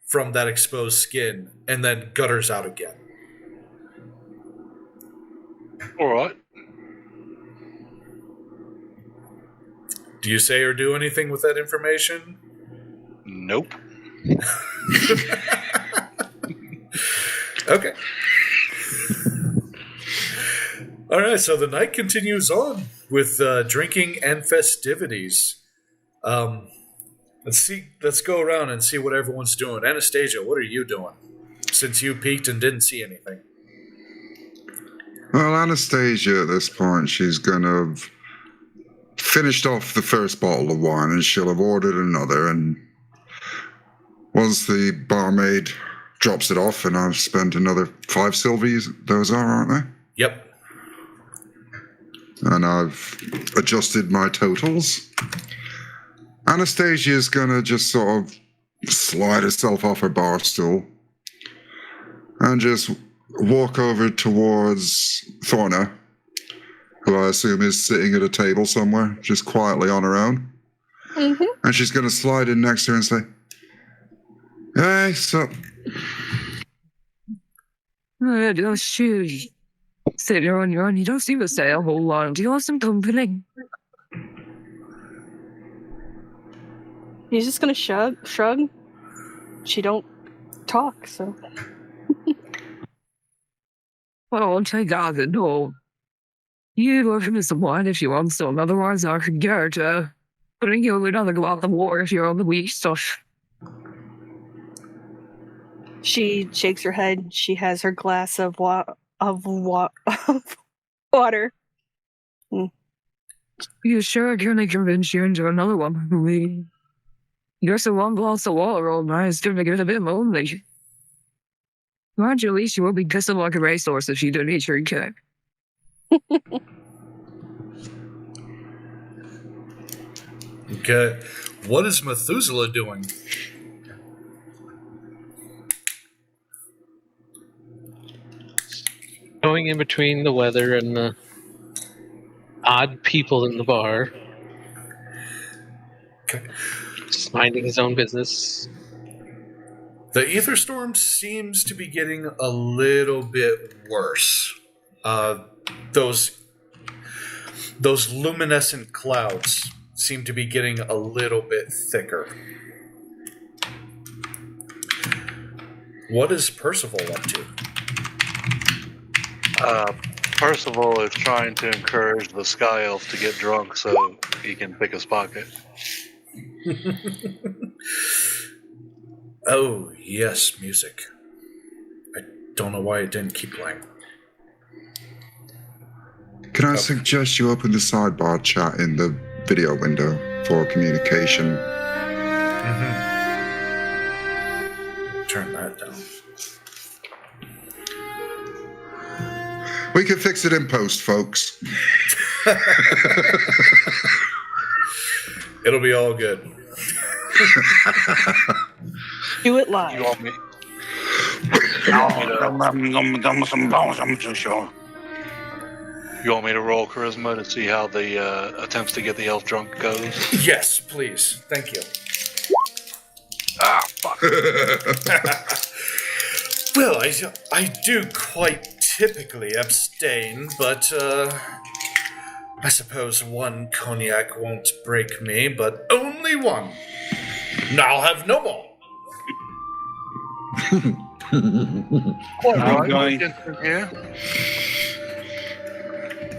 from that exposed skin and then gutters out again. all right. Do you say or do anything with that information? Nope. Okay. All right, so the night continues on with drinking and festivities. Let's go around and see what everyone's doing. Anastasia, what are you doing? Since you peeked and didn't see anything. Well, Anastasia, at this point, she's going to have finished off the first bottle of wine and she'll have ordered another. And once the barmaid drops it off, and I've spent another 5 silvies, those are, aren't they? Yep. And I've adjusted my totals. Anastasia's going to just sort of slide herself off her bar stool and just walk over towards Thorna, who I assume is sitting at a table somewhere, just quietly on her own. Mm-hmm. And she's going to slide in next to her and say, "Hey, so..." Oh, shoot. Sit there on your own. You don't seem to say a whole lot. Do you want some company? He's just gonna shrug. She don't talk, so. Well, I'll take out the door. You go for me some wine if you want some. Otherwise, I could get putting you in another glass of water if you're on the weak stuff. She shakes her head. She has her glass of water. You sure can convince you into another one? You're so one glass of water all night, it's gonna get a bit lonely. Mind you, at least you won't be pissing like a racehorse if you don't eat your cake. Okay. What is Methuselah doing? Going in between the weather and the odd people in the bar. Okay. Just minding his own business. The ether storm seems to be getting a little bit worse. Those luminescent clouds seem to be getting a little bit thicker. What is Percival up to? Percival is trying to encourage the Sky Elf to get drunk so he can pick his pocket. Oh, yes, music. I don't know why it didn't keep playing. Can I suggest you open the sidebar chat in the video window for communication? Turn that down. We can fix it in post, folks. It'll be all good. Do it live. You want me? I'm too sure. You want me to roll charisma to see how the attempts to get the elf drunk goes? Yes, please. Thank you. Ah, fuck. Well, I do quite typically abstain, but I suppose one cognac won't break me, but only one. Now I'll have no more.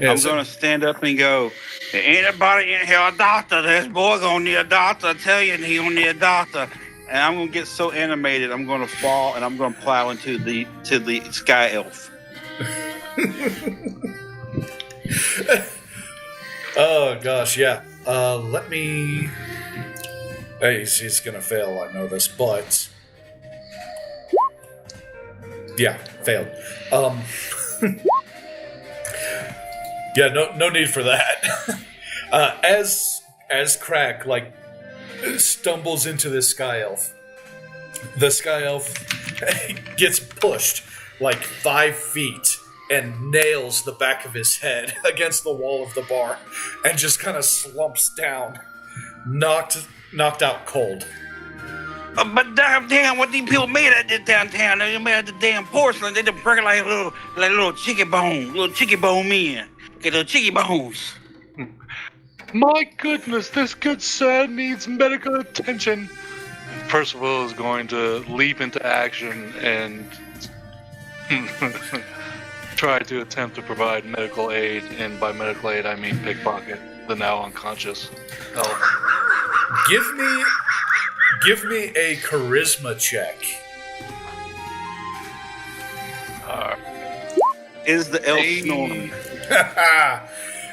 I'm going to stand up and go, ain't nobody in here a doctor. This boy gonna need a doctor. I tell you, he gonna need a doctor. And I'm gonna get so animated, I'm gonna fall and I'm gonna plow into the sky elf. Oh gosh, yeah. Let me. Hey, he's gonna fail. I know this, but yeah, failed. Yeah, no need for that. As Crack stumbles into this sky elf, the sky elf gets pushed 5 feet and nails the back of his head against the wall of the bar, and just kind of slumps down, knocked out cold. But damn, what these people made at this downtown? They made out the damn porcelain. They just break it like little chicken bone men. Get little chicken bones. My goodness, this good sir needs medical attention. Percival is going to leap into action and try to attempt to provide medical aid, and by medical aid I mean pickpocket the now unconscious elf. Give me a charisma check. Is the elf snoring?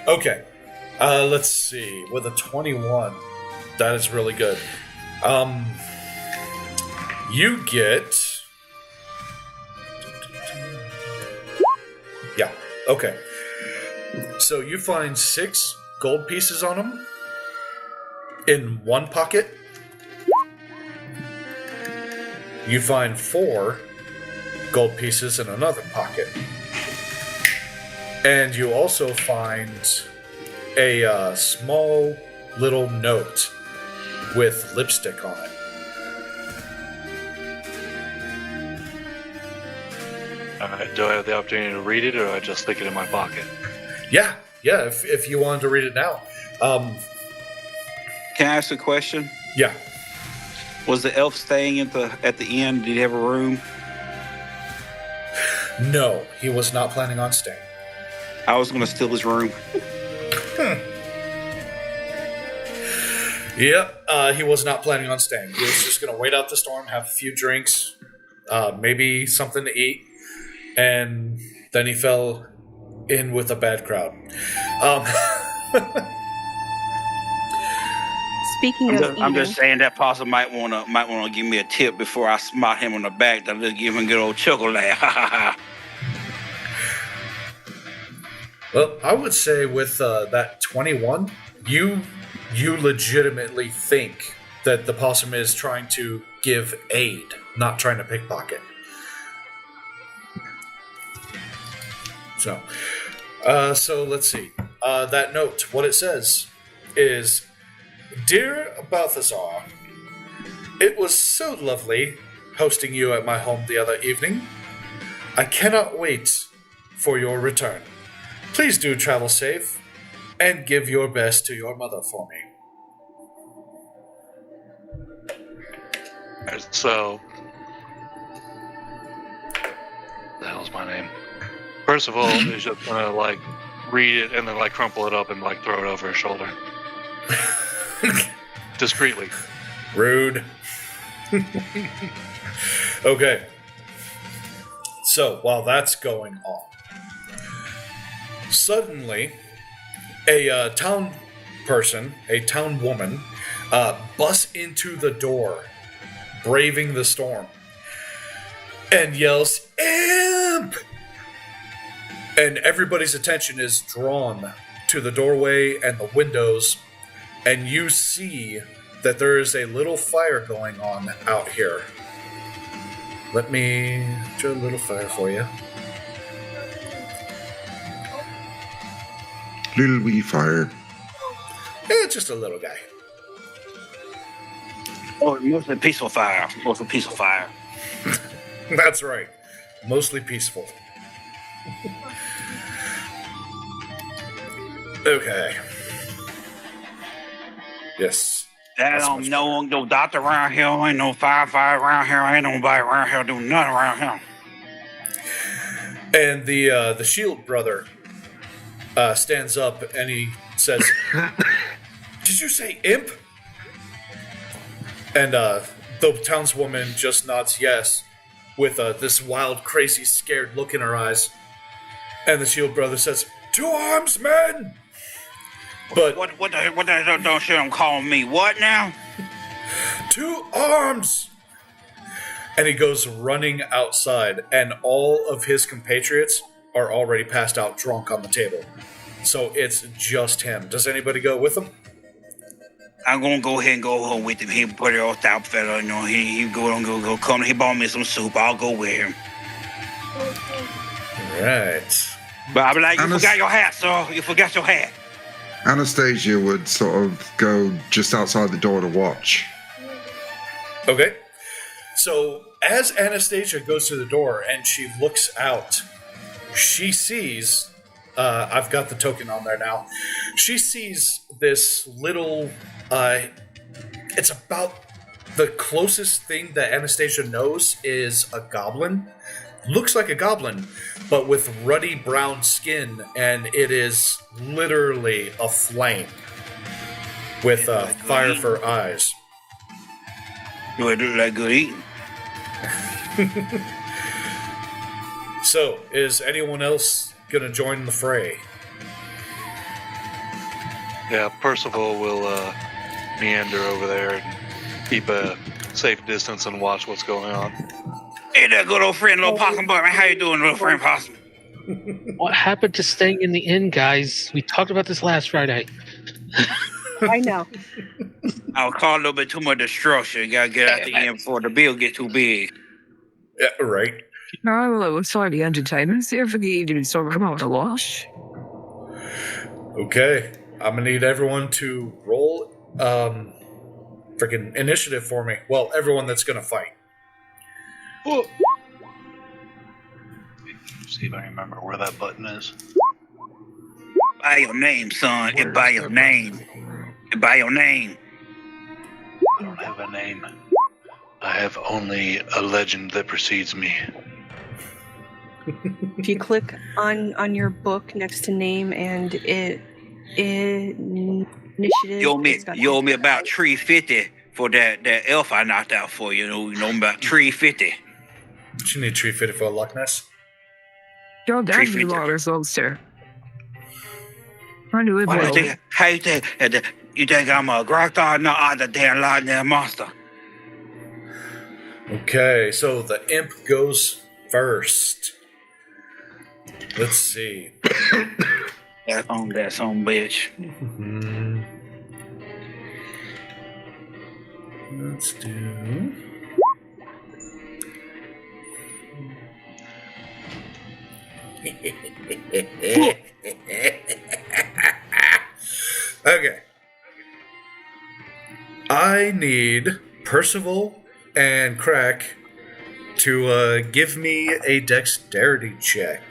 Okay. Let's see. With a 21, that is really good. You get. Yeah. Okay. So you find 6 gold pieces on him in one pocket. You find 4 gold pieces in another pocket. And you also find a small little note with lipstick on it. Do I have the opportunity to read it, or do I just stick it in my pocket? Yeah. If you wanted to read it now. Can I ask a question? Yeah. Was the elf staying at the inn? Did he have a room? No, he was not planning on staying. I was going to steal his room. Yep, he was not planning on staying. He was just going to wait out the storm, have a few drinks, maybe something to eat, and then he fell in with a bad crowd. Speaking of I'm eating, just saying that possum might wanna give me a tip before I smite him on the back. I'll just give him a good old chuckle laugh. Well, I would say with that 21, you legitimately think that the possum is trying to give aid, not trying to pickpocket. So let's see. That note, what it says is, Dear Balthazar, it was so lovely hosting you at my home the other evening. I cannot wait for your return. Please do travel safe and give your best to your mother for me. So, the hell's my name? Percival is just gonna read it and then crumple it up and throw it over his shoulder. Discreetly. Rude. Okay. So, while that's going on, Suddenly, a town person, a town woman, busts into the door, braving the storm, and yells, "Imp!" And everybody's attention is drawn to the doorway and the windows, and you see that there is a little fire going on out here. Let me do a little fire for you. Little wee fire. Just a little guy. Oh, mostly peaceful fire. Mostly peaceful fire. That's right. Mostly peaceful. Okay. Yes. That don't no doctor around here. Ain't no firefighter around here. Ain't nobody around here doing nothing around here. And the shield brother stands up and he says, "Did you say imp?" And the townswoman just nods yes, with this wild, crazy, scared look in her eyes. And the shield brother says, "To arms, men!" But what the don't shit them calling me? What now? To arms! And he goes running outside, and all of his compatriots are already passed out drunk on the table. So it's just him. Does anybody go with him? I'm gonna go ahead and go home with him. He put it all stout fella, you know. He go come. He bought me some soup. I'll go with him. Right. But I'll be like, you forgot your hat, sir. You forgot your hat. Anastasia would sort of go just outside the door to watch. Okay. So as Anastasia goes to the door and she looks out, she sees, I've got the token on there now. She sees this little, it's about the closest thing that Anastasia knows is a goblin. Looks like a goblin, but with ruddy brown skin, and it is literally a flame with fire for eyes. Do it look like good eating? So, is anyone else going to join the fray? Yeah, Percival will meander over there and keep a safe distance and watch what's going on. Hey there, good old friend, little possum boy. How you doing, little friend possum? What happened to staying in the inn, guys? We talked about this last Friday. I know. I was caught a little bit too much destruction. You gotta get out the inn before the bill get too big. Yeah, right. No, well, it was for the entertainment. See if we can sort of come out with a wash. Okay. I'm going to need everyone to roll freaking initiative for me. Well, everyone that's going to fight. Whoa. See if I remember where that button is. By your name, son. It's by your name. It's by your name. I don't have a name. I have only a legend that precedes me. If you click on your book next to name and it initiative, You owe me about $350 for that elf I knocked out for you. You know about $350. You need 350 for a luckness. Don't damn you waters, Ulster. I knew it What well. you think? How you think? You think I'm a grogtar? No, I'm the damn lot damn monster. Okay, so the imp goes first. Let's see. That's on bitch. Let's do... Okay. I need Percival and Crack to give me a dexterity check.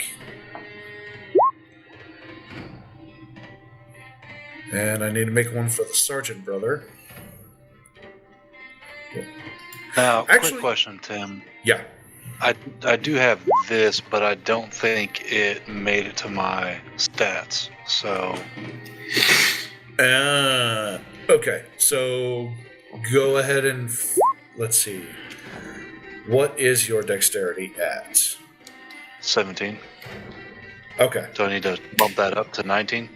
And I need to make one for the sergeant brother. Now, Actually- quick question, Tim. Yeah. I do have this, but I don't think it made it to my stats. So Okay, so go ahead and let's see. What is your dexterity at? 17. Okay. Do I need to bump that up to 19?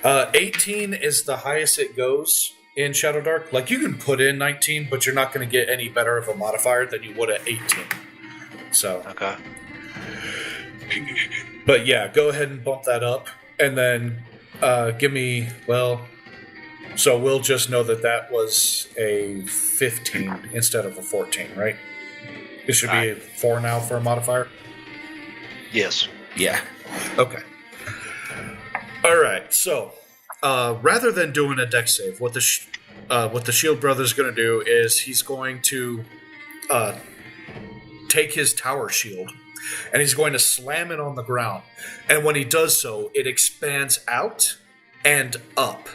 18 is the highest it goes in Shadowdark. Like, you can put in 19, but you're not going to get any better of a modifier than you would at 18. So. Okay. But yeah, go ahead and bump that up. And then give me, so we'll just know that was a 15 instead of a 14, right? It should be a 4 now for a modifier? Yes. Yeah. Okay. All right. So, rather than doing a dex save, what the Shield Brother's going to do is he's going to take his tower shield and he's going to slam it on the ground. And when he does so, it expands out and up,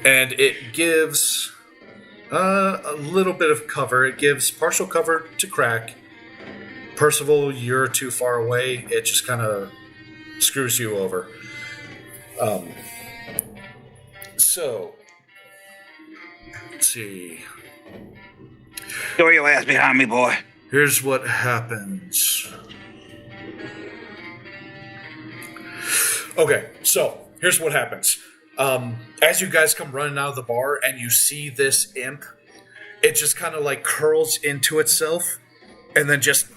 and it gives a little bit of cover. It gives partial cover to Crack. Percival, you're too far away. It just kind of screws you over. So, let's see. Throw your ass behind me, boy. Here's what happens. Okay, so here's what happens. As you guys come running out of the bar and you see this imp, it just kind of like curls into itself and then just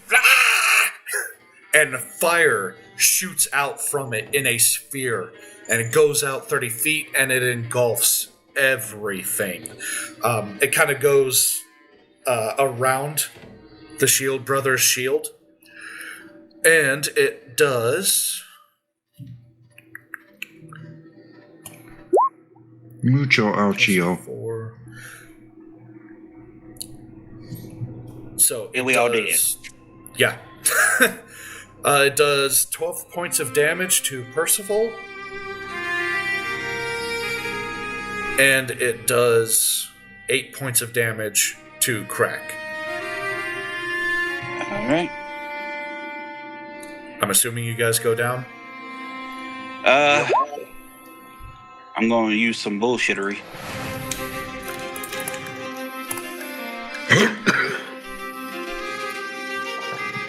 and fire shoots out from it in a sphere, and it goes out 30 feet and it engulfs everything. It kind of goes around the Shield Brother's shield, and it does Mucho Archio. So and we all did. Yeah. It does 12 points of damage to Percival. And it does 8 points of damage to Crack. Alright. I'm assuming you guys go down? I'm going to use some bullshittery.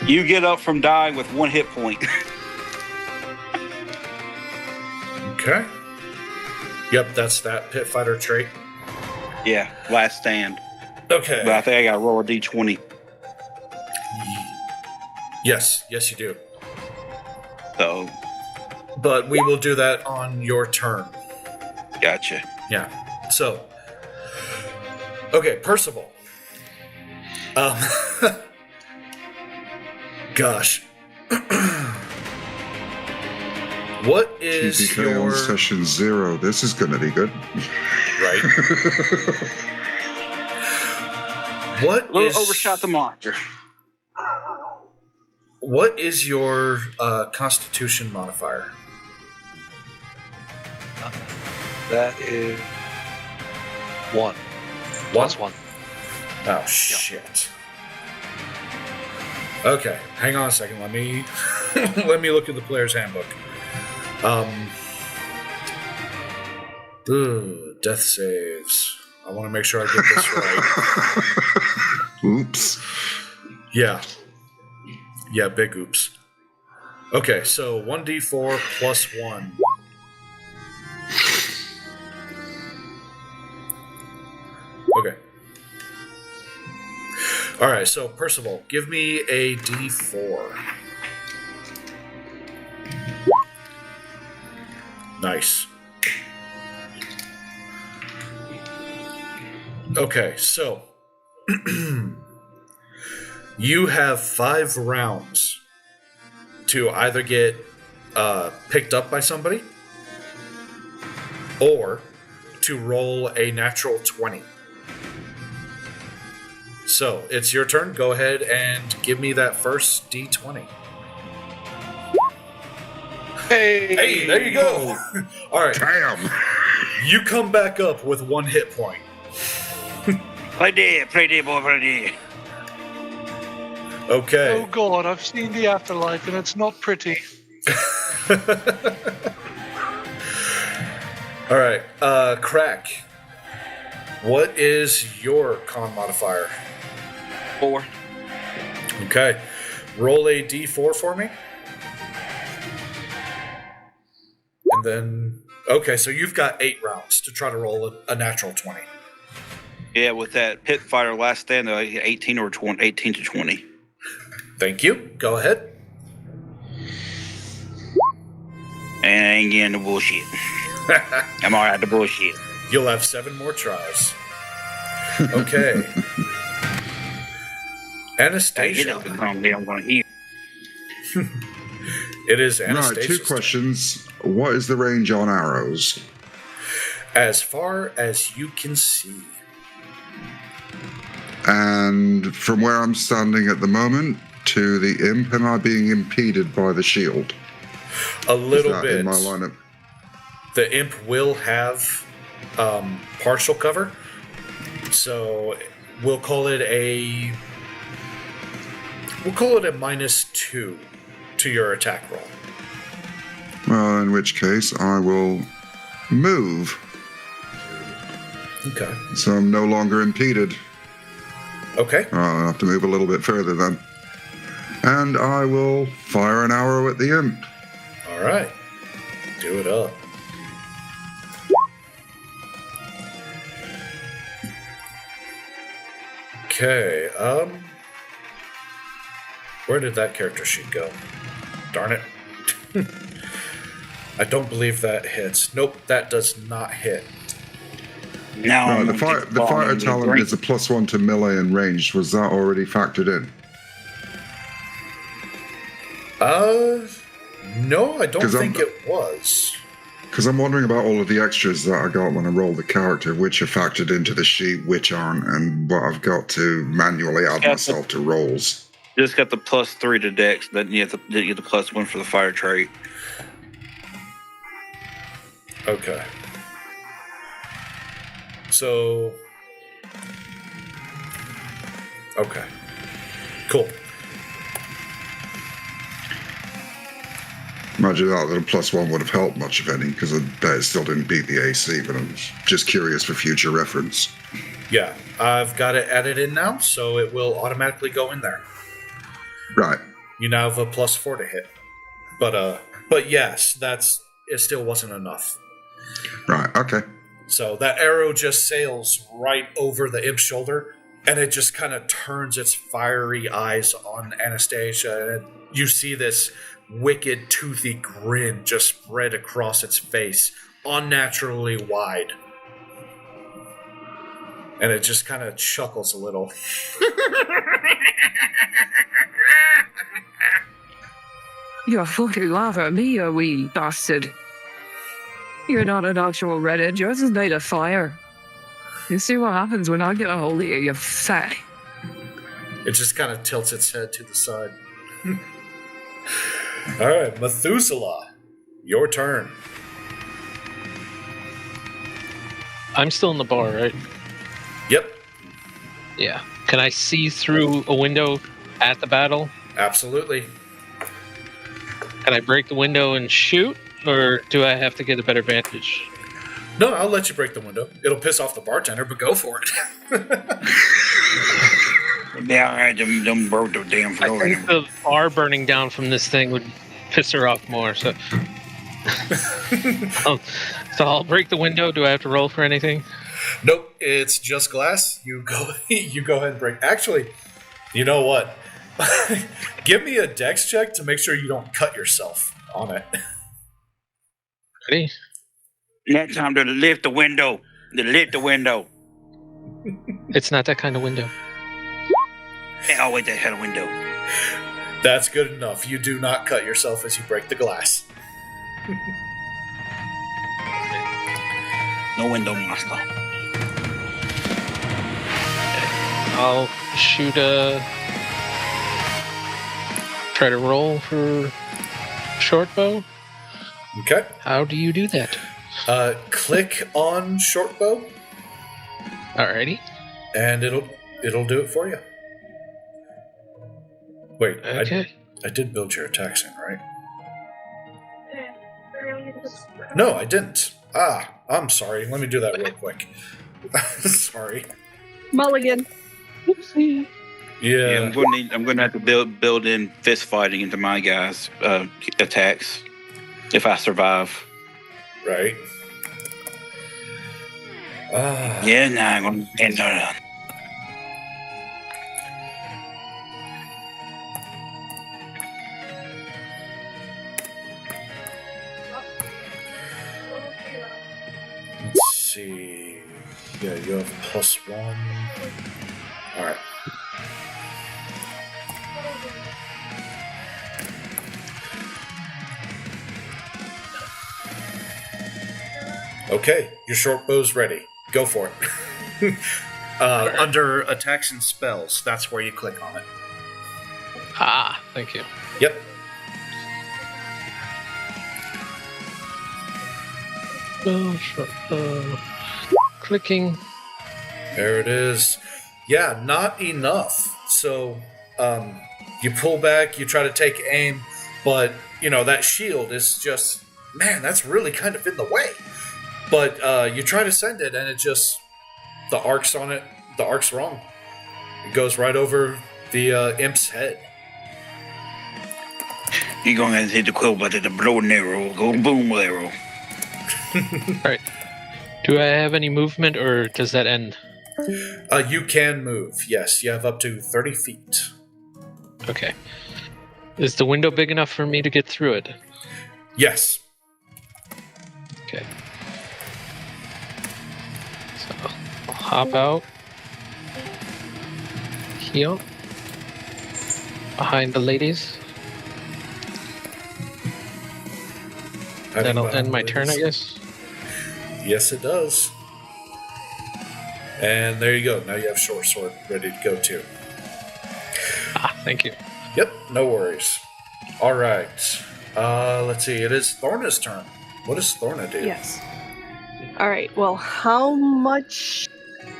You get up from dying with 1 hit point. Okay. Yep, that's that Pit Fighter trait. Yeah, last stand. Okay. But I think I got to roll a d20. Yes, you do. So, But we will do that on your turn. gotcha. Yeah. So, okay, Percival. Gosh. What is TPK your on session 0? This is going to be good. right? What A little is overshot the monster. What is your Constitution modifier? That is 1. +1. Oh shit. Okay, hang on a second. Let me look at the player's handbook. Death saves. I want to make sure I get this right. Oops. Yeah, big oops. Okay, so 1d4 plus 1. Okay. Alright, so Percival, give me a d4. Nice. Okay, so you have 5 rounds to either get picked up by somebody or to roll a natural 20. So, it's your turn. Go ahead and give me that first d20. Hey, there you go. All right. Damn. You come back up with 1 hit point. Play dead, boy, play dead. Okay. Oh god, I've seen the afterlife and it's not pretty. All right. Crack. What is your con modifier? 4. Okay. Roll a d4 for me. And then, okay, so you've got 8 rounds to try to roll a natural 20. Yeah, with that pit fighter last stand, 18 or 20, 18 to 20. Thank you. Go ahead. And I ain't getting the bullshit. I'm all right the bullshit. You'll have 7 more tries. Okay. Anastasia. I'm going to hear. It is Right, Anastasia's 2 questions. What is the range on arrows? As far as you can see. And from where I'm standing at the moment to the imp, am I being impeded by the shield? A little bit. In my lineup? The imp will have partial cover. So we'll call it a -2 to your attack roll. Well, in which case I will move. Okay. So I'm no longer impeded. Okay. I'll have to move a little bit further then. And I will fire an arrow at the imp. All right. Do it up. Okay. Where did that character sheet go? Darn it. I don't believe that hits. Nope, that does not hit. No, the fighter talent is a +1 to melee and ranged. Was that already factored in? No, I don't think it was. Because I'm wondering about all of the extras that I got when I rolled the character, which are factored into the sheet, which aren't, and what I've got to manually add myself to rolls. Just got the +3 to dex, then you have to get the +1 for the fire trait. Okay. So. Okay. Cool. Imagine that a +1 would have helped much, if any, because I bet it still didn't beat the AC, but I'm just curious for future reference. Yeah, I've got it added in now, so it will automatically go in there. Right. You now have a +4 to hit. But yes, it still wasn't enough. Right, okay. So that arrow just sails right over the imp's shoulder, and it just kind of turns its fiery eyes on Anastasia, and you see this wicked, toothy grin just spread across its face, unnaturally wide. And it just kind of chuckles a little. You're fucking laughing at me, you wee bastard. You're not an actual redhead, yours is made of fire. You see what happens when I get a hold of you, you fat. It just kind of tilts its head to the side. All right, Methuselah, your turn. I'm still in the bar, right? Yep, Yeah. Can I see through a window at the battle? absolutely. Can I break the window and shoot? Or do I have to get a better vantage? No, I'll let you break the window. It'll piss off the bartender, but go for it. Yeah, all right, them broke the damn I floor. think the bar burning down from this thing would piss her off more, so... So I'll break the window. Do I have to roll for anything? Nope, it's just glass. You go ahead and break. Actually, you know what? Give me a dex check to make sure you don't cut yourself on it. Ready? That time to lift the window. To lift the window. It's not that kind of window. Hey, I'll wait that kind of window. That's good enough. You do not cut yourself as you break the glass. No window monster. I'll shoot try to roll for short bow. Okay. How do you do that? Click on short bow, Alrighty. and it'll do it for you. Wait, Okay. I did build your attacks in, right? No, I didn't. I'm sorry. Let me do that real quick. Sorry. Mulligan. Oopsie. Yeah. I'm gonna have to build in fist fighting into my guys' attacks if I survive. right? Yeah, nah, I'm gonna end her. Let's see. Yeah, you have +1. All right. Okay, your short bow's ready. Go for it. Under attacks and spells, that's where you click on it. Ah, thank you. Yep. Clicking. There it is. Yeah, not enough. So, you pull back, you try to take aim, but, that shield is just, man, that's really kind of in the way. But you try to send it, and it just, the arc's on it, the arc's wrong. It goes right over the imp's head. You're gonna have to hit the quill button, the blow and arrow, go boom arrow. Alright. Do I have any movement, or does that end? You can move, yes. You have up to 30 feet. Okay. Is the window big enough for me to get through it? Yes. Okay. So, I'll hop out. Heal. Behind the ladies. That'll end my turn, I guess. Yes, it does. And there you go. Now you have short sword ready to go too. Ah, thank you. Yep, no worries. All right. Let's see. It is Thorna's turn. What does Thorna do? Yes. All right. Well,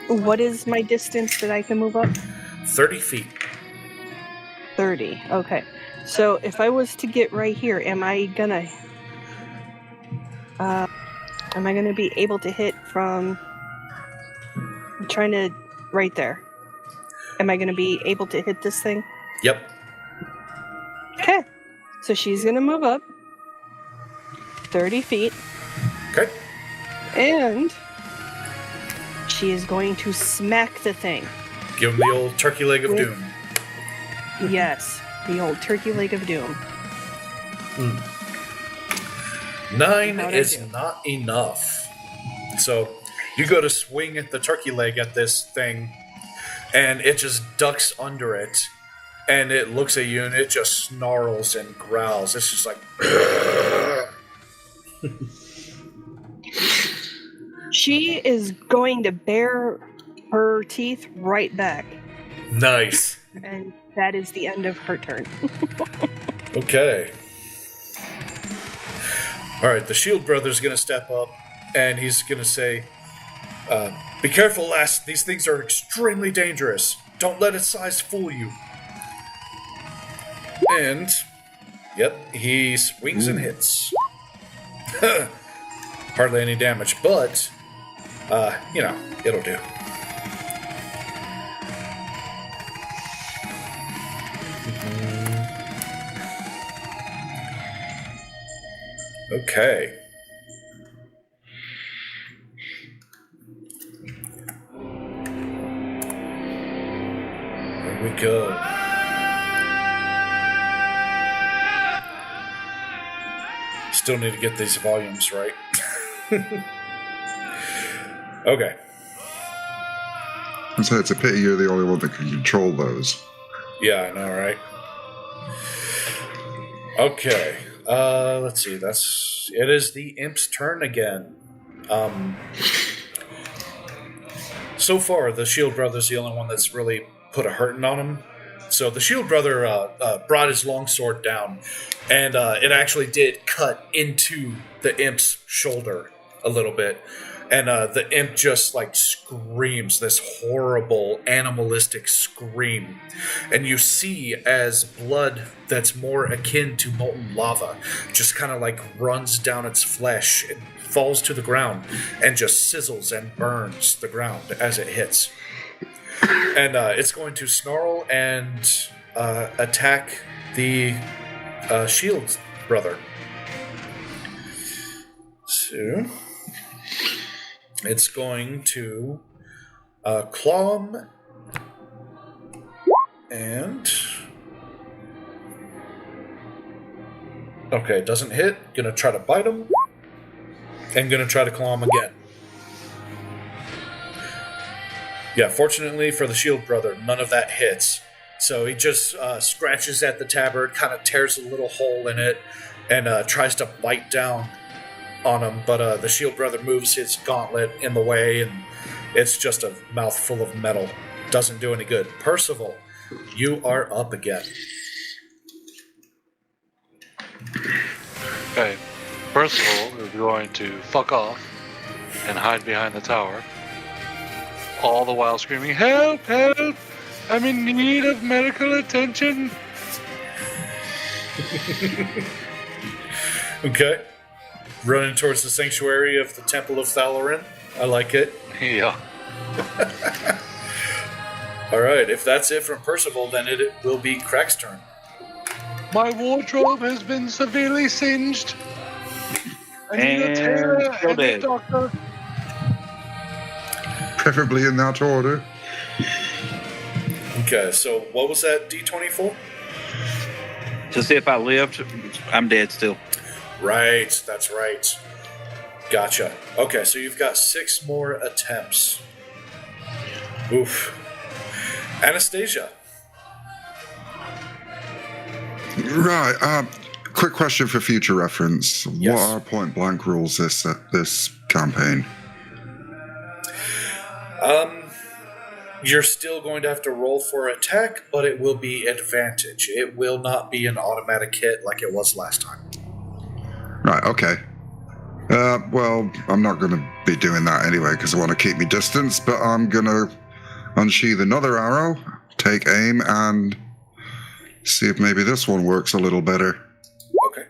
what is my distance that I can move up? 30 feet. 30. Okay. So if I was to get right here, am I gonna be able to hit from? I'm trying to right there. Am I gonna be able to hit this thing? Yep. Okay. So she's gonna move up 30 feet. Okay. And she is going to smack the thing. Give him the old turkey leg of doom. Yes, the old turkey leg of doom. 9 is not enough. So you go to swing at the turkey leg at this thing, and it just ducks under it, and it looks at you, and it just snarls and growls. It's just like... She is going to bare her teeth right back. Nice. And that is the end of her turn. Okay. Alright, the Shield Brother's gonna step up, and he's gonna say, be careful, lass. These things are extremely dangerous. Don't let its size fool you. And, yep, he swings and hits. Hardly any damage, but, it'll do. Okay. There we go. Still need to get these volumes right. Okay. So it's a pity you're the only one that can control those. Yeah, I know, right? Okay. Let's see. It is the imp's turn again. So far, the Shield Brother's the only one that's really put a hurting on him. So the Shield Brother brought his longsword down, and it actually did cut into the imp's shoulder a little bit. And the imp just screams this horrible animalistic scream. And you see as blood that's more akin to molten lava just kind of runs down its flesh and falls to the ground and just sizzles and burns the ground as it hits. And it's going to snarl and attack the Shield Brother. Let's to... It's going to claw him and... Okay, doesn't hit. Gonna try to bite him. And gonna try to claw him again. Yeah, fortunately for the shield brother, none of that hits. So he just scratches at the tabard, kind of tears a little hole in it, and tries to bite down on him. But the shield brother moves his gauntlet in the way, and it's just a mouthful of metal. Doesn't do any good. Percival, you are up again. Okay. Percival is going to fuck off and hide behind the tower, all the while screaming, "Help! Help! I'm in need of medical attention!" Okay. Running towards the sanctuary of the Temple of Thalarin. I like it. Yeah. Alright, if that's it from Percival, then it will be Crack's turn. My wardrobe has been severely singed. I need a tailor still and a dead. doctor. Preferably in that order. Okay, so what was that D20 for? To see if I lived, I'm dead still. Right, that's right. Gotcha. Okay, so you've got 6 more attempts. Oof. Anastasia. Right. Quick question for future reference. Yes. What are point blank rules this campaign? You're still going to have to roll for attack, but it will be advantage. It will not be an automatic hit like it was last time. Right, okay. Well, I'm not going to be doing that anyway because I want to keep me distance, but I'm going to unsheath another arrow, take aim, and see if maybe this one works a little better. Okay.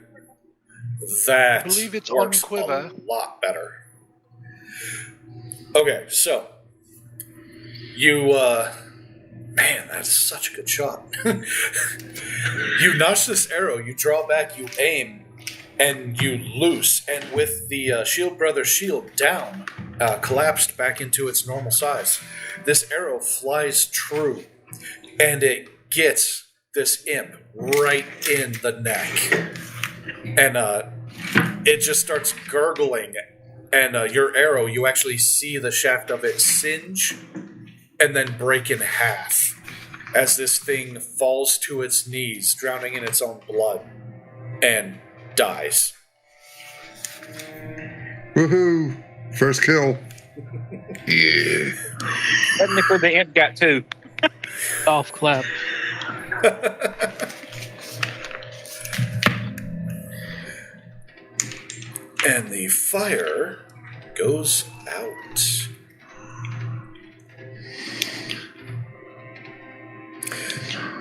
That I believe it's works on quiver. a lot better. Okay, so you, man, that's such a good shot. You notch this arrow, you draw back, you aim, and you loose, and with the Shield Brother's shield down, collapsed back into its normal size, this arrow flies true, and it gets this imp right in the neck. And it just starts gurgling, and your arrow, you actually see the shaft of it singe and then break in half as this thing falls to its knees, drowning in its own blood, and dies. Woohoo! First kill. Yeah. Technically, the imp got 2. Golf clap. And the fire goes out.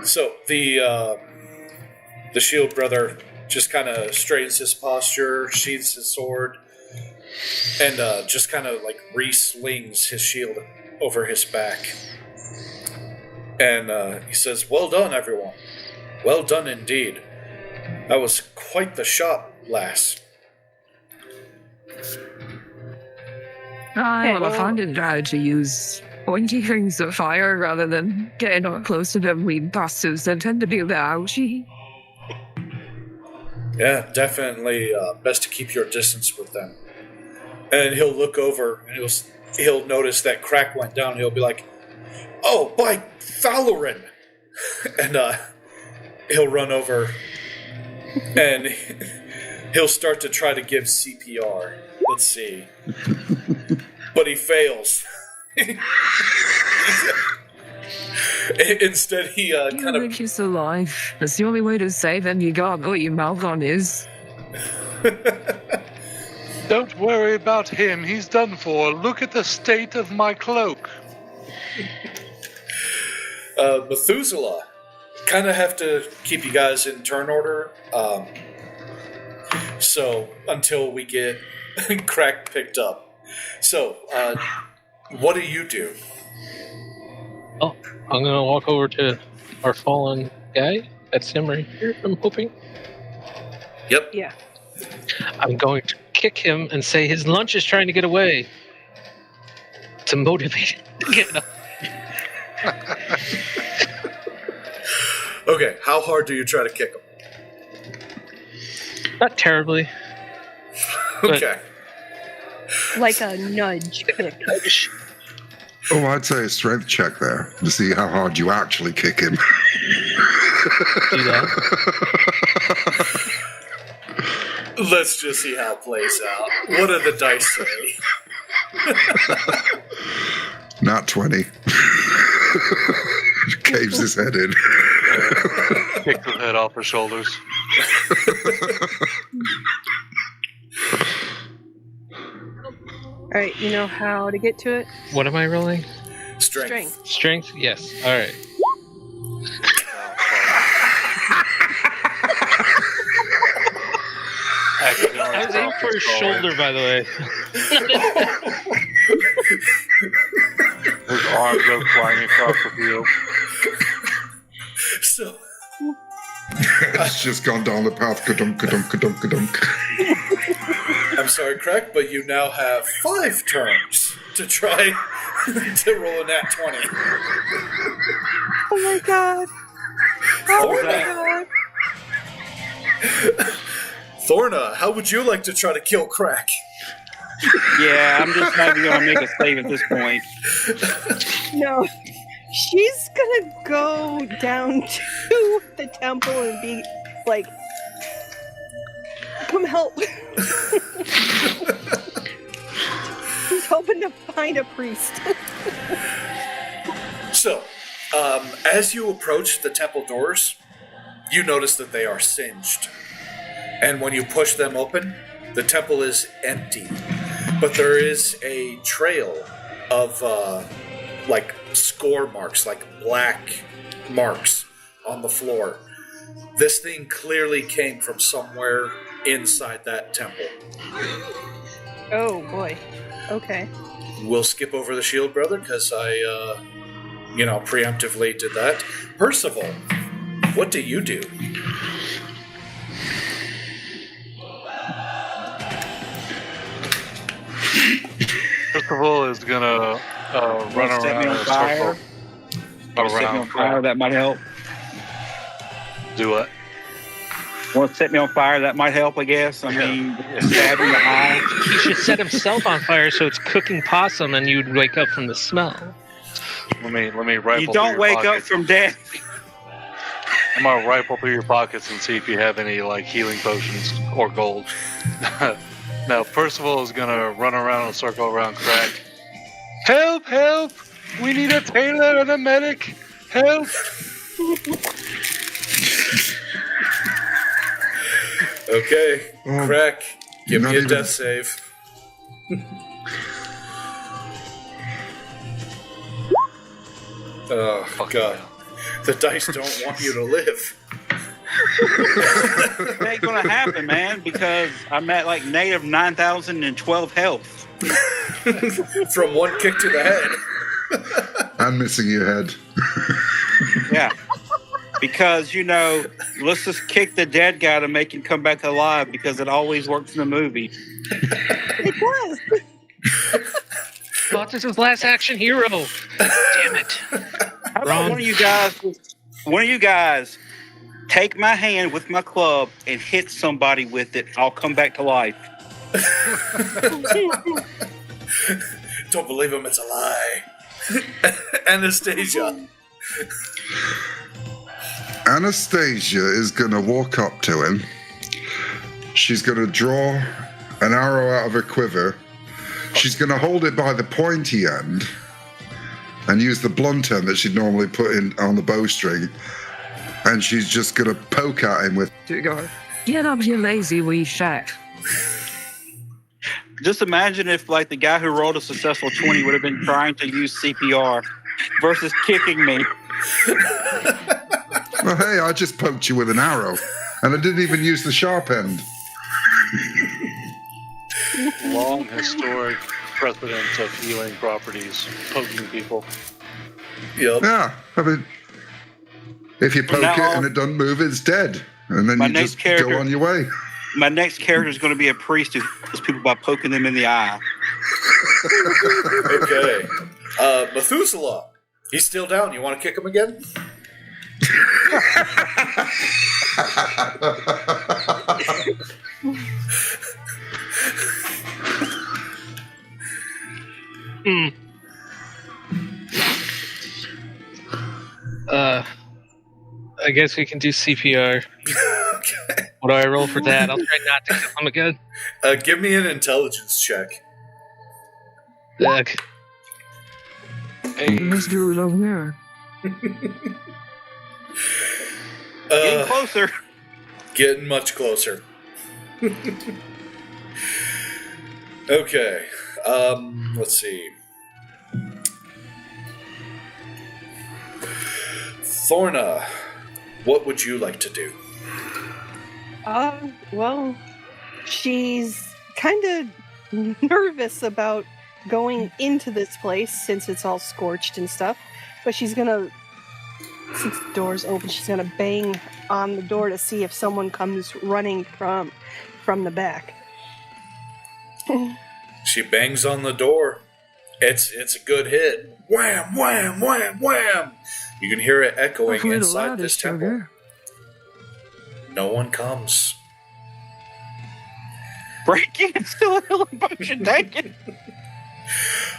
So the shield brother just kind of straightens his posture, sheathes his sword, and just kind of like re-slings his shield over his back. And he says, "Well done, everyone. Well done indeed. That was quite the shot, lass." I would have found it better to use pointy things of fire rather than getting up close to them weed bastards that tend to be a bit ouchy. Yeah, definitely best to keep your distance with them. And he'll look over and he'll notice that Crack went down. And he'll be like, "Oh, by Thalarin!" And he'll run over and he'll start to try to give CPR. Let's see. But he fails. Instead, he kind of... Make you alive. That's the only way to save him. You gotta put your mouth on his. Don't worry about him. He's done for. Look at the state of my cloak. Methuselah, kind of have to keep you guys in turn order. So, until we get Crack picked up. So, what do you do? Oh, I'm gonna walk over to our fallen guy. That's him right here, I'm hoping. Yep. Yeah. I'm going to kick him and say his lunch is trying to get away to motivate him to get up. Okay, how hard do you try to kick him? Not terribly. But Okay. Like a nudge kick. Oh, I'd say a strength check there to see how hard you actually kick him. do that. Let's just see how it plays out. What do the dice say? Not 20. Caves his head in. Kick the head off her shoulders. Alright, you know how to get to it? What am I rolling? Strength. Strength? Yes. All right. I was aiming for his shoulder, by the way. His arm goes flying across the field. So It's just gone down the path. Ka-dunk, ka-dunk, ka-dunk, ka-dunk. I'm sorry, Craig, but you now have 5 turns to try to roll a nat 20. Oh my god. Oh my god. Thorna, how would you like to try to kill Crack? Yeah, I'm just not even gonna make a save at this point. No. She's gonna go down to the temple and be like, come help. She's hoping to find a priest. So, as you approach the temple doors, you notice that they are singed. And when you push them open, the temple is empty. But there is a trail of, like, score marks, like black marks on the floor. This thing clearly came from somewhere inside that temple. Oh boy. Okay. We'll skip over the shield, brother, because I, preemptively did that. Percival, what do you do? Percival is gonna run Set me around in on a fire. circle. Want to set me on Around fire? That might help. Do what? Want to set me on fire? That might help, I guess. I mean, stab in the eye. He should set himself on fire so it's cooking possum and you'd wake up from the smell. Let me rifle. You through don't your wake up pockets. from death. I'm gonna rifle through your pockets and see if you have any like healing potions or gold. Now, Percival is gonna run around in a circle around Crack. Help! Help! We need a tailor and a medic. Help! Okay, Oh, Crack, give not me a even- death save. Oh, God. The dice don't want you to live. That ain't gonna happen, man, because I'm at like negative 9,012 health. From one kick to the head. And missing your head. Yeah. Because, let's just kick the dead guy to make him come back alive because it always works in the movie. It does. Thought this was Last Action Hero. Damn it. How about one of you guys take my hand with my club and hit somebody with it? I'll come back to life. Don't believe him, it's a lie. Anastasia. Anastasia is going to walk up to him. She's going to draw an arrow out of her quiver. She's going to hold it by the pointy end and use the blunt end that she'd normally put in on the bowstring. And she's just going to poke at him with... Get up, you lazy wee shat. Just imagine if, like, the guy who rolled a successful 20 would have been trying to use CPR versus kicking me. Well, hey, I just poked you with an arrow. And I didn't even use the sharp end. Long historic precedent of healing properties, poking people. Yep. Yeah, I mean... If you poke Now- it and it doesn't move, it's dead. And then My you next just character- go on your way. my next character is going to be a priest who kills people by poking them in the eye. Okay. Methuselah. He's still down. You want to kick him again? I guess we can do CPR. Okay. What do I roll for that? I'll try not to kill him again. Give me an intelligence check. Okay. Let's do it over here. Getting closer. Getting much closer. Okay. Let's see. Thorna, what would you like to do? Well, she's kind of nervous about going into this place since it's all scorched and stuff. But she's gonna, since the door's open, she's gonna bang on the door to see if someone comes running from the back. She bangs on the door. It's a good hit. Wham, wham, wham, wham. You can hear it echoing Hopefully the inside loud this is still temple. there. No one comes. Break in, still a healing potion, dang it.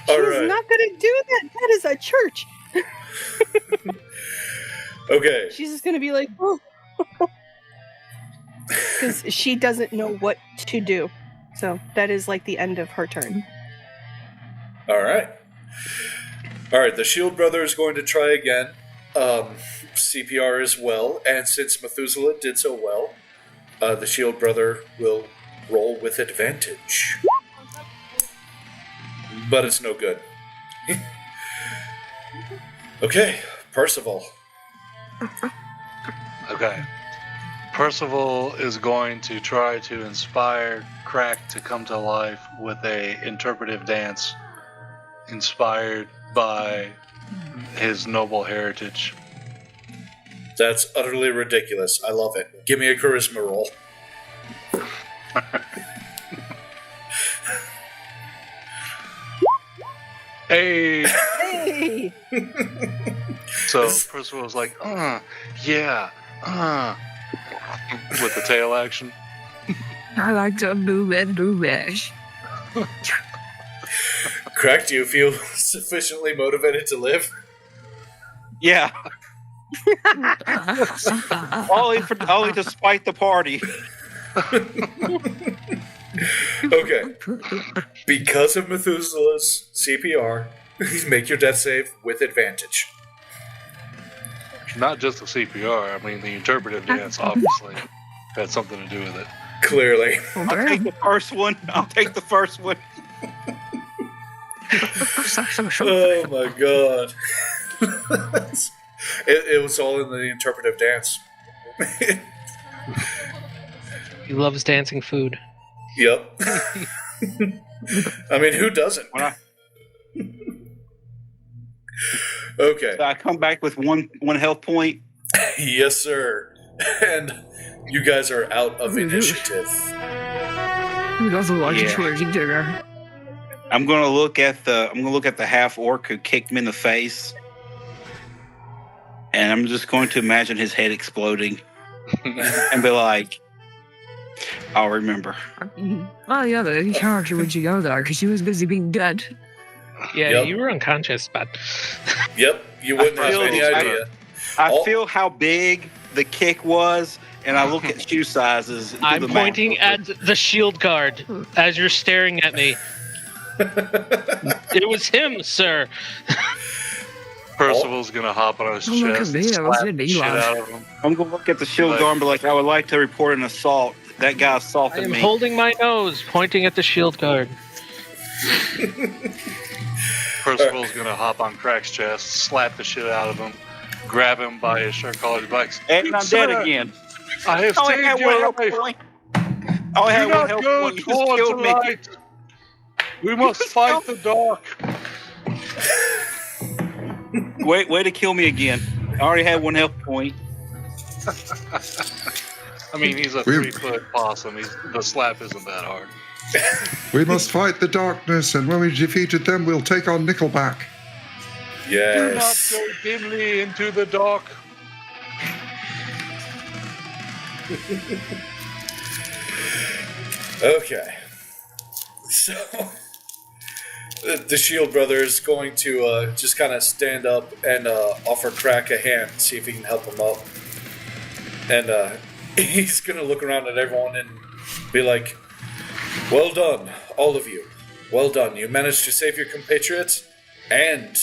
All She's right. not gonna do that. That is a church. Okay. She's just gonna be like, oh. Because she doesn't know what to do. So that is like the end of her turn. All right. All right. The Shield Brother is going to try again. CPR as well. And since Methuselah did so well, the Shield Brother will roll with advantage. But it's no good. Okay. Percival. Okay. Percival is going to try to inspire Crack to come to life with a interpretive dance inspired by his noble heritage. That's utterly ridiculous. I love it. Give me a charisma roll. Hey! Hey! So Percival was like, yeah, with the tail action. I like to move and do mash. Crack, do you feel sufficiently motivated to live? Yeah, only to spite the party. Okay. Because of Methuselah's CPR, make your death save with advantage. Not just the CPR, I mean the interpretive dance obviously had something to do with it. Clearly. I'll take the first one. Oh my god. It was all in the interpretive dance. He loves dancing food. Yep. I mean, who doesn't? Okay. So I come back with one health point. Yes, sir. And you guys are out of initiative. Who doesn't like Yeah. a twerking dinner? I'm gonna look at the half orc who kicked me in the face, and I'm just going to imagine his head exploding and be like, "I'll remember." Oh yeah, the character would you go there because she was busy being dead. Yeah, Yep. you were unconscious, but Yep, you wouldn't I have feel any the- idea. I Oh. feel how big the kick was, and I look at shoe sizes. and do I'm the pointing math. at the shield guard as you're staring at me. It was him, sir. Percival's gonna hop on his Oh, look chest at me, and I was slap in the shit Eli. out of him. I'm gonna look at the shield Like- guard and be like, "I would like to report an assault. That guy I assaulted am me." holding my nose, pointing at the shield guard. Percival's gonna hop on Crack's chest, slap the shit out of him, grab him by his shirt collar, and be like, And I'm "Sir, dead again. I have I only had saved one your health life. point. I only Do had one not health go point. You just towards killed the me. light. We must fight the dark." Way to kill me again. I already had one health point. I mean, he's a 3-foot possum. The slap isn't that hard. We must fight the darkness, and when we defeated them, we'll take on Nickelback. Yes. Do not go dimly into the dark. Okay. So, the Shield brother is going to just kind of stand up and offer Crack a hand, see if he can help him up. And he's going to look around at everyone and be like, well done, all of you. Well done. You managed to save your compatriots and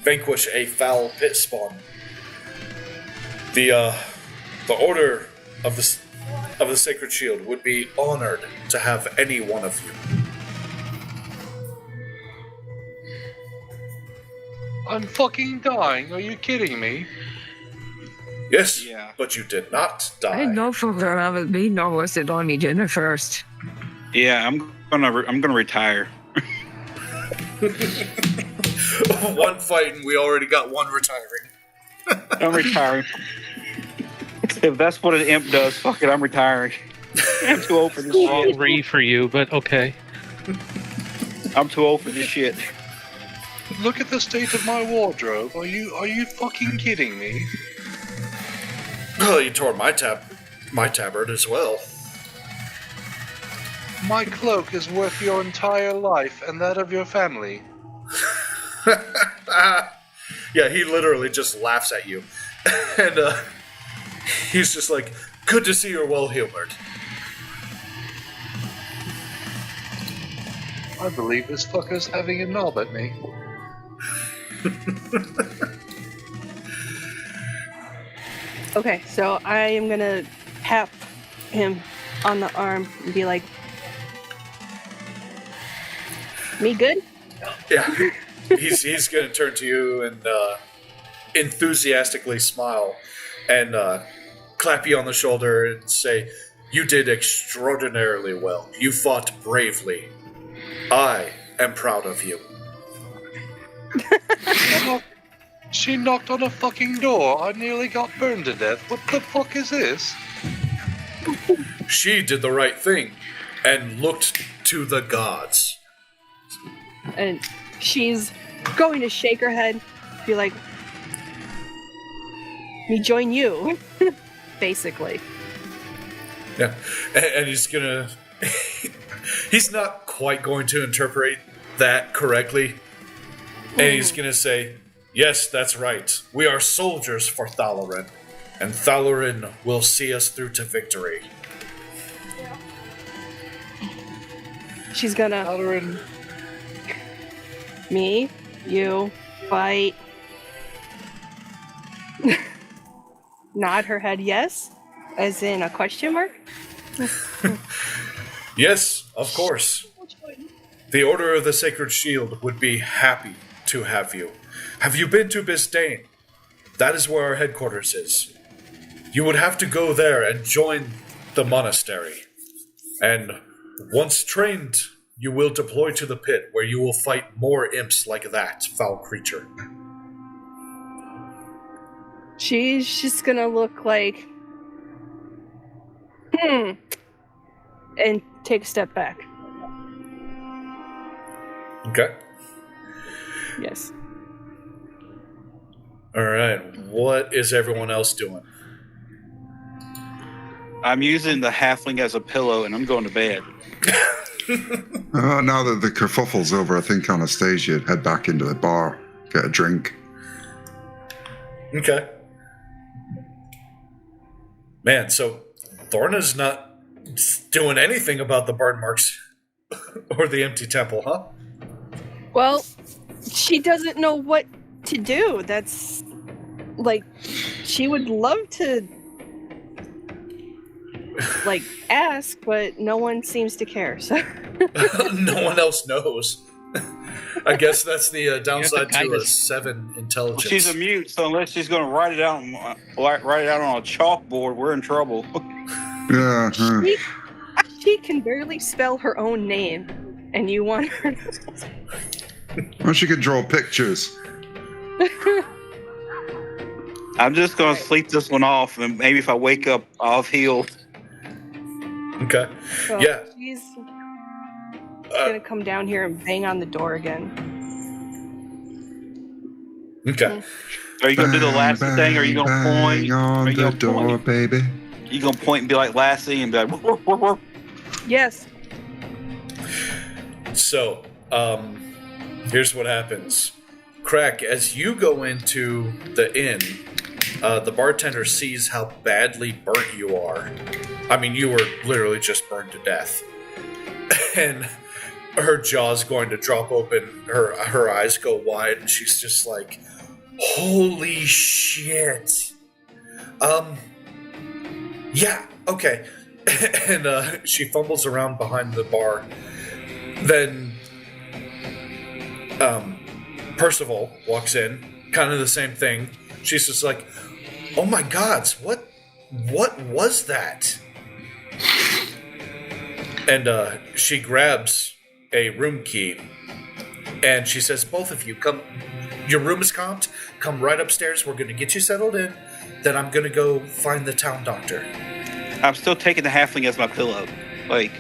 vanquish a foul pit spawn. The Order of the Sacred Shield would be honored to have any one of you. I'm fucking dying. Are you kidding me? Yes, Yeah. but you did not I die. know for there haven't been no listed on me dinner first. Yeah, I'm gonna retire. One fight and we already got one retiring. I'm retiring. If that's what an imp does, fuck it, I'm retiring. I'm too old for this All shit. 3 for you, but okay. I'm too old for this shit. Look at the state of my wardrobe. Are you fucking kidding me? Oh, you tore my tabard as well. My cloak is worth your entire life and that of your family. Yeah, he literally just laughs at you. And he's just like, good to see you're well humored. I believe this fucker's having a knob at me. Okay, so I am gonna tap him on the arm and be like, "Me good?" Yeah, he's gonna turn to you and enthusiastically smile and clap you on the shoulder and say, "You did extraordinarily well. You fought bravely. I am proud of you." She knocked on a fucking door. I nearly got burned to death. What the fuck is this? She did the right thing and looked to the gods. And she's going to shake her head, be like, "Me join you," basically. Yeah, and he's gonna. He's not quite going to interpret that correctly. And he's gonna say, "Yes, that's right. We are soldiers for Thalarin, and Thalarin will see us through to victory." She's gonna, Halloran, "Me, you, fight." Nod her head yes, as in a question mark. Yes, of course. The Order of the Sacred Shield would be happy to have you. Have you been to Bisdain? That is where our headquarters is. You would have to go there and join the monastery. And once trained, you will deploy to the pit where you will fight more imps like that foul creature. She's just gonna look like, and take a step back. Okay. Yes. Alright, what is everyone else doing? I'm using the halfling as a pillow and I'm going to bed. Now that the kerfuffle's over, I think Anastasia head back into the bar, get a drink. Okay. Man, so Thorna's not doing anything about the burn marks or the empty temple, huh? Well, she doesn't know what to do. That's like, she would love to like ask, but no one seems to care. So No one else knows. I guess that's the downside to guide a us. 7 intelligence. She's a mute, so unless she's going to write it out on a chalkboard, we're in trouble. Yeah. she can barely spell her own name, and you want her to... Well, she can draw pictures. I'm just going to sleep this one off, and maybe if I wake up, I'll heal. Okay. So Yeah. she's gonna come down here and bang on the door again. Okay. Are you gonna do the last thing? Or are you gonna point? on Are you the gonna door, point? baby? You gonna point and be like Lassie and be like, "Woof, woof, woof." Yes. So, here's what happens. Crack, as you go into the inn, the bartender sees how badly burnt you are. I mean, you were literally just burned to death. And her jaw's going to drop open, her eyes go wide, and she's just like, holy shit. Yeah, okay. And she fumbles around behind the bar. Then Percival walks in, kind of the same thing. She's just like, oh my gods, what was that? And she grabs a room key, and she says, both of you, come, your room is comped, come right upstairs, we're going to get you settled in, then I'm going to go find the town doctor. I'm still taking the halfling as my pillow. Like,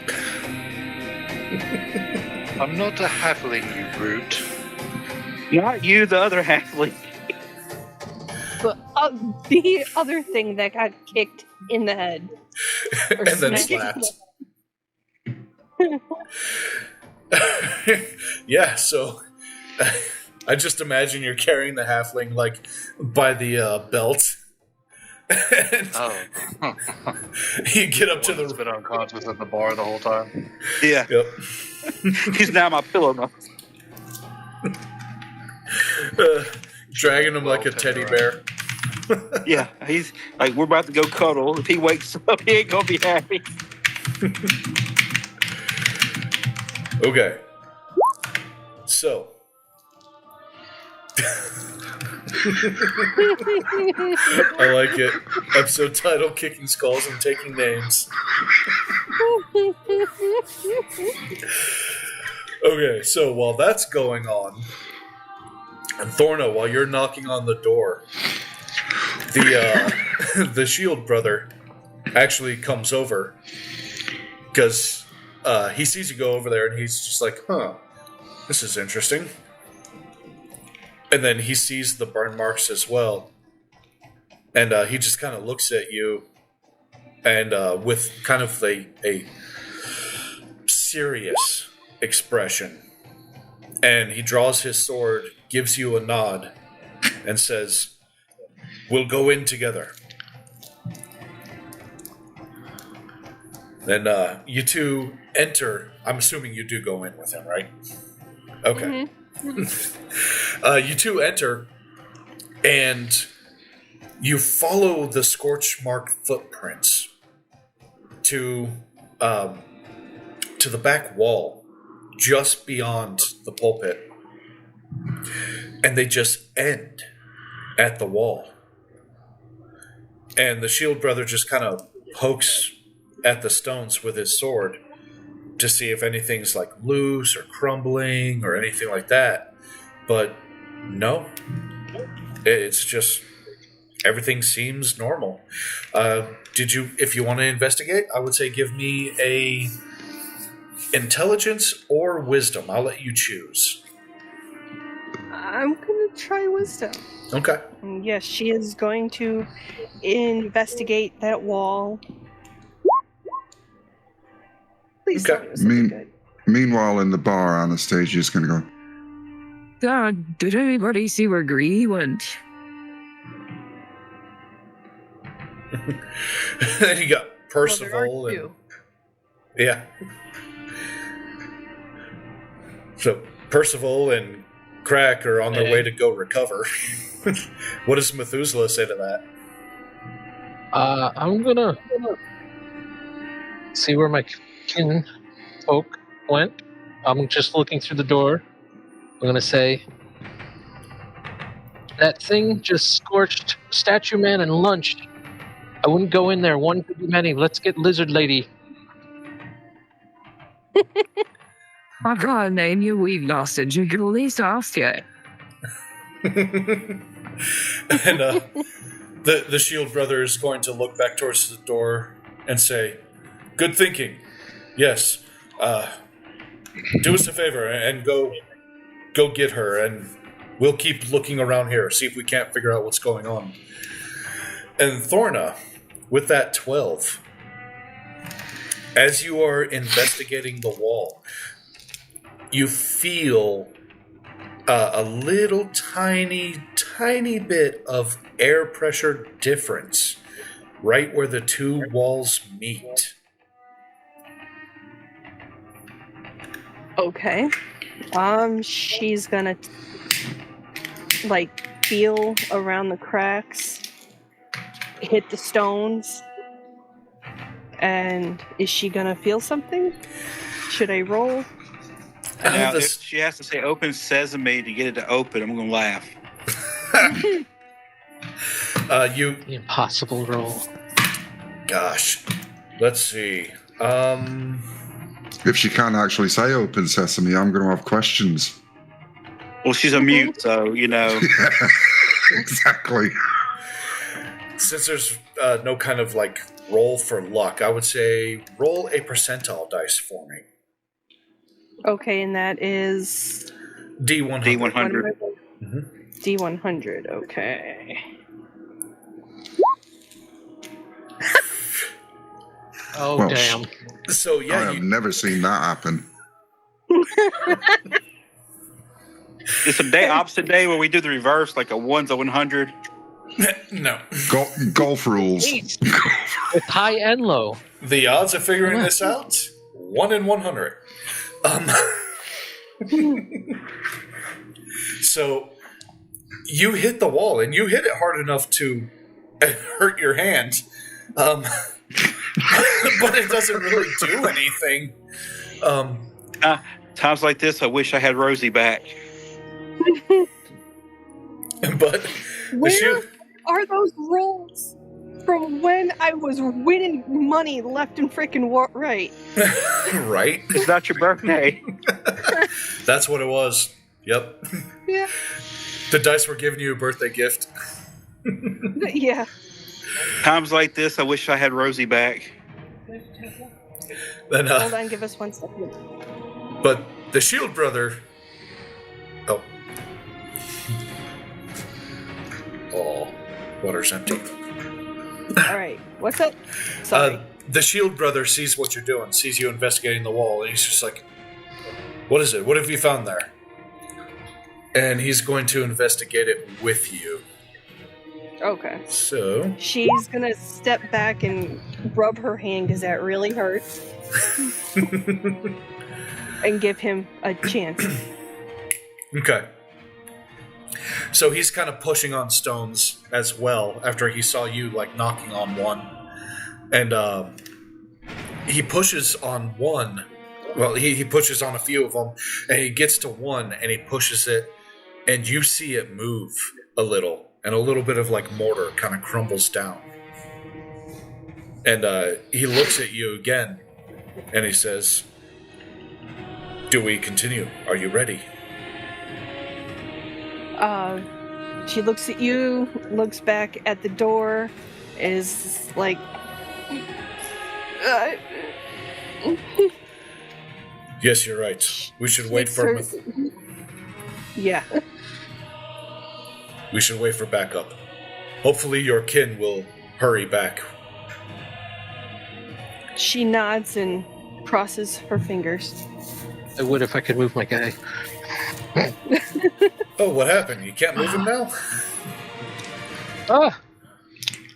I'm not a halfling, you brute. not you, the other halfling. But the other thing that got kicked in the head. And then smacked. slapped. Yeah, so I just imagine you're carrying the halfling like by the belt. And Oh. you get up to One's the been unconscious at the bar the whole time. Yeah, Yep. he's now my pillow now. Dragging him like a teddy bear. Yeah, he's like, we're about to go cuddle. If he wakes up, he ain't gonna be happy. Okay. So. I like it. Episode title: Kicking Skulls and Taking Names. Okay, so while that's going on, and Thorna, while you're knocking on the door, the Shield brother actually comes over because he sees you go over there, and he's just like, "Huh, this is interesting." And then he sees the burn marks as well, and he just kind of looks at you, and with kind of a serious expression, and he draws his sword, gives you a nod, and says, "We'll go in together." Then you two enter. I'm assuming you do go in with him, right? Okay. Mm-hmm. You two enter, and you follow the scorch mark footprints to the back wall, just beyond the pulpit, and they just end at the wall. And the Shield brother just kind of pokes at the stones with his sword to see if anything's like loose or crumbling or anything like that. But no, it's just everything seems normal. If you want to investigate, I would say give me a intelligence or wisdom. I'll let you choose. I'm gonna try wisdom. Okay. And yes, she is going to investigate that wall. Please tell me it was something good. Meanwhile, in the bar, Anastasia's going to go, God, did anybody see where Gree went? Then you got Well, there Percival are and two. yeah. So Percival and Crack are on their way to go recover. What does Methuselah say to that? I'm gonna see where my kin folk went. I'm just looking through the door. I'm gonna say that thing just scorched Statue Man and lunched. I wouldn't go in there. One could be many. Let's get Lizard Lady. I got a name you we've lost it. You can at least ask yet. And the Shield brother is going to look back towards the door and say, Good thinking. Yes. Do us a favor and go get her, and we'll keep looking around here, see if we can't figure out what's going on. And Thorna, with that 12, as you are investigating the wall, you feel a little tiny bit of air pressure difference right where the two walls meet. Okay. She's gonna feel around the cracks, hit the stones, and is she gonna feel something? Should I roll? Now, if she has to say "open sesame" to get it to open, I'm gonna laugh. The impossible roll. Gosh, let's see. If she can't actually say open sesame, I'm going to have questions. Well, she's a mute, so, you know. Exactly. Since there's no kind of roll for luck, I would say roll a percentile dice for me. Okay, and that is D100. D100. D100, okay. Oh, Well, damn. So, yeah. I have never seen that happen. It's a day, opposite day, where we do the reverse, like a 1's a 100. No. Golf rules. With high and low. The odds of figuring this out, 1 in 100. So, you hit the wall, and you hit it hard enough to hurt your hand. But it doesn't really do anything. Times like this, I wish I had Rosie back. But where are those rolls from when I was winning money left and freaking right? Right? It's not your birthday. That's what it was. Yep. Yeah. The dice were giving you a birthday gift. Yeah. Times like this, I wish I had Rosie back. Then, Hold on, give us 1 second. But the Shield brother. Oh, water's empty. All right, what's up? Sorry. The Shield brother sees what you're doing, sees you investigating the wall, and he's just like, "What is it? What have you found there?" And he's going to investigate it with you. Okay. So she's gonna step back and rub her hand because that really hurts, and give him a chance. Okay. So he's kind of pushing on stones as well after he saw you knocking on one, and he pushes on one. Well, he pushes on a few of them, and he gets to one, and he pushes it, and you see it move a little. And a little bit of mortar kind of crumbles down. And he looks at you again, and he says, "Do we continue? Are you ready?" She looks at you, looks back at the door, is like, "Yes, you're right. We should wait for Yeah. We should wait for backup. Hopefully your kin will hurry back." She nods and crosses her fingers. I would if I could move my guy. Oh, what happened? You can't move him now? Well,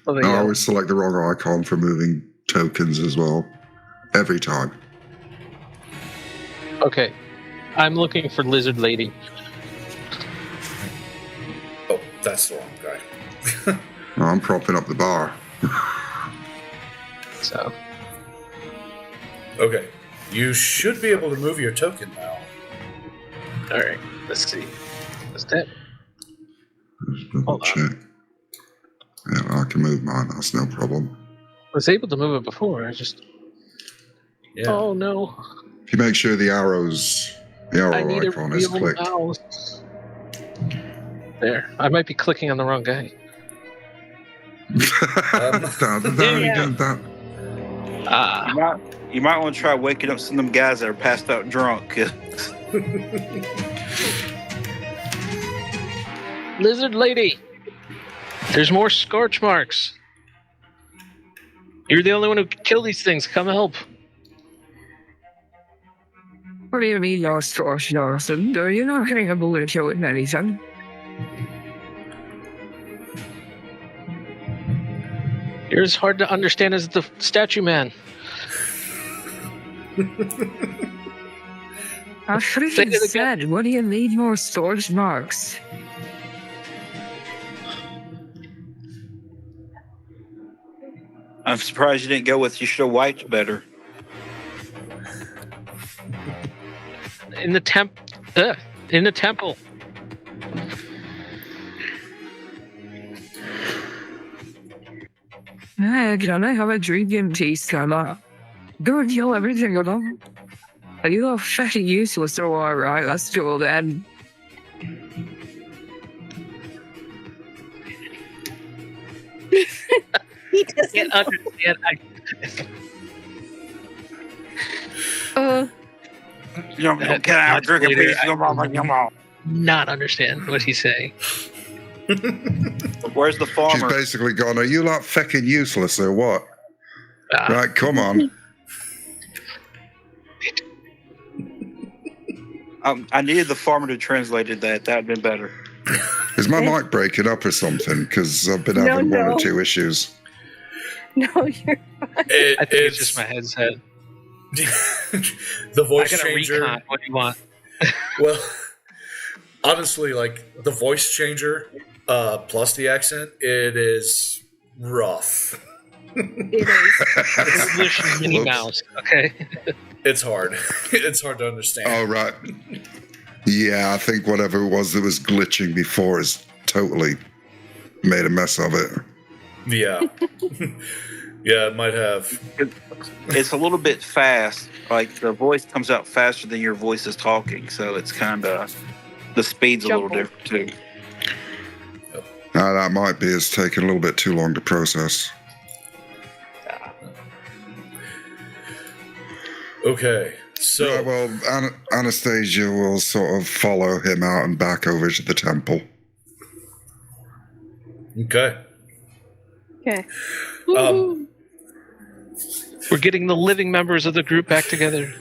I always select the wrong icon for moving tokens as well. Every time. Okay. I'm looking for Lizard Lady. Oh, that's the wrong guy. I'm propping up the bar. So. Okay. You should be able to move your token now. Alright, let's see. What's that? Double check. Yeah, I can move mine. That's no problem. I was able to move it before. I just. Yeah. Oh no. If you make sure the arrow icon is clicked. Mouse. There. I might be clicking on the wrong guy. You might want to try waking up some of them guys that are passed out drunk. Lizard lady, there's more scorch marks. You're the only one who can kill these things. Come help. What do you mean, you're scorched, Larson? You're not getting a bullet to it, anything. You're as hard to understand as the statue man. I freaking said, what do you need more scorched marks? I'm surprised you didn't go with you should have wiped better. In the temple. Can I have a drink in peace, Carla? Don't kill everything at all. You are fucking useless, so alright, let's go then. He doesn't. Can't understand. You don't get out, drink a piece. Come on. Not understand what he's saying. Where's the She's farmer? basically gone, are you like fucking useless or what? Right, come on. I needed the farmer to translate that. That would have been better. Is my mic breaking up or something? Because I've been having one or two issues. No, you're I think it's just my headset. The voice I got a changer. recon. What do you want? Well, honestly, like the voice changer plus the accent, it is rough. It is. English Minnie Whoops. Mouse. Okay. It's hard. It's hard to understand. Oh, right. Yeah, I think whatever it was that was glitching before has totally made a mess of it. Yeah. Yeah, it might have. It's a little bit fast. Like the voice comes out faster than your voice is talking, so it's kind of the speed's a little different too. That might be. It's taking a little bit too long to process. Okay, so Right, well, Anastasia will sort of follow him out and back over to the temple. okay. Okay. We're getting the living members of the group back together.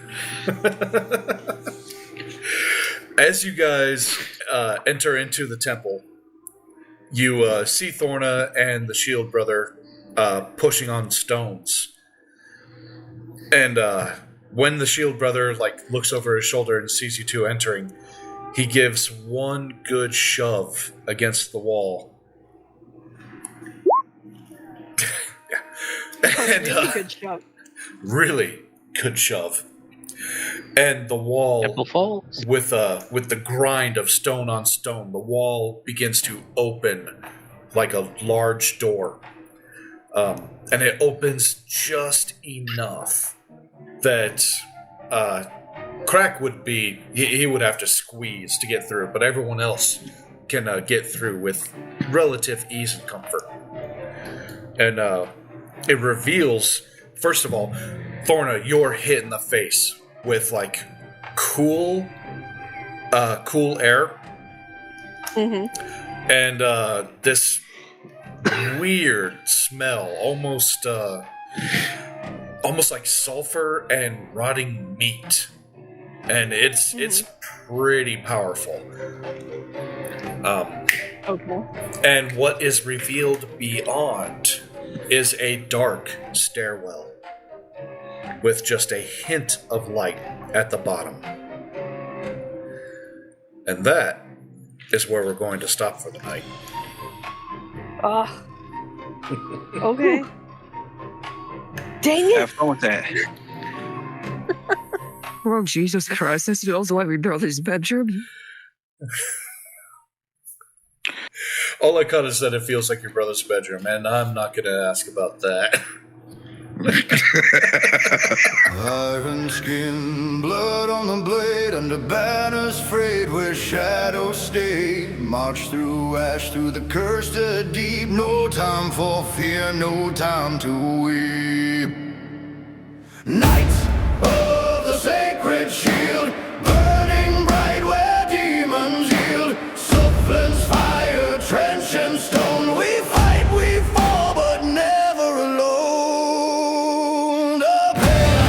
As you guys enter into the temple, you see Thorna and the Shield Brother pushing on stones. And when the Shield Brother looks over his shoulder and sees you two entering, he gives one good shove against the wall. And, Really good shove. really good shove. And the wall, Temple falls. with the grind of stone on stone, the wall begins to open like a large door. And it opens just enough that Crack would be, he would have to squeeze to get through, but everyone else can get through with relative ease and comfort. And it reveals, first of all, Thorna, you're hit in the face with cool air. Mm-hmm. And this weird smell, almost like sulfur and rotting meat, and it's pretty powerful. Okay. And what is revealed beyond is a dark stairwell with just a hint of light at the bottom. And that is where we're going to stop for the night. Okay. Dang it! Have fun with that. Oh, Jesus Christ, this is also every brother's bedroom. All I caught is that it feels like your brother's bedroom, and I'm not going to ask about that. Iron skin, blood on the blade, under banners frayed where shadows stayed. March through ash, through the cursed deep. No time for fear, no time to weep. Knights of the sacred shield, burning bright where demons yield. Soufflins, fire, trench and stone. We fight, we fall, but never alone. The pen.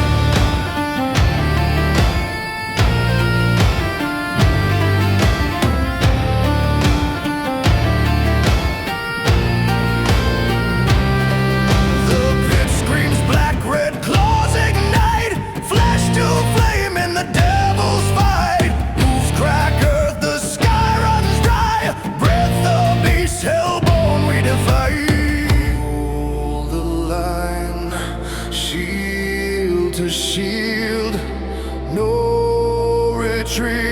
The pit screams, black red claws ignite, flash to flame in the devil's fight. Hooves crack earth, the sky runs dry. Breath of beast, hellborn we defy. Hold the line, shield to shield, no retreat.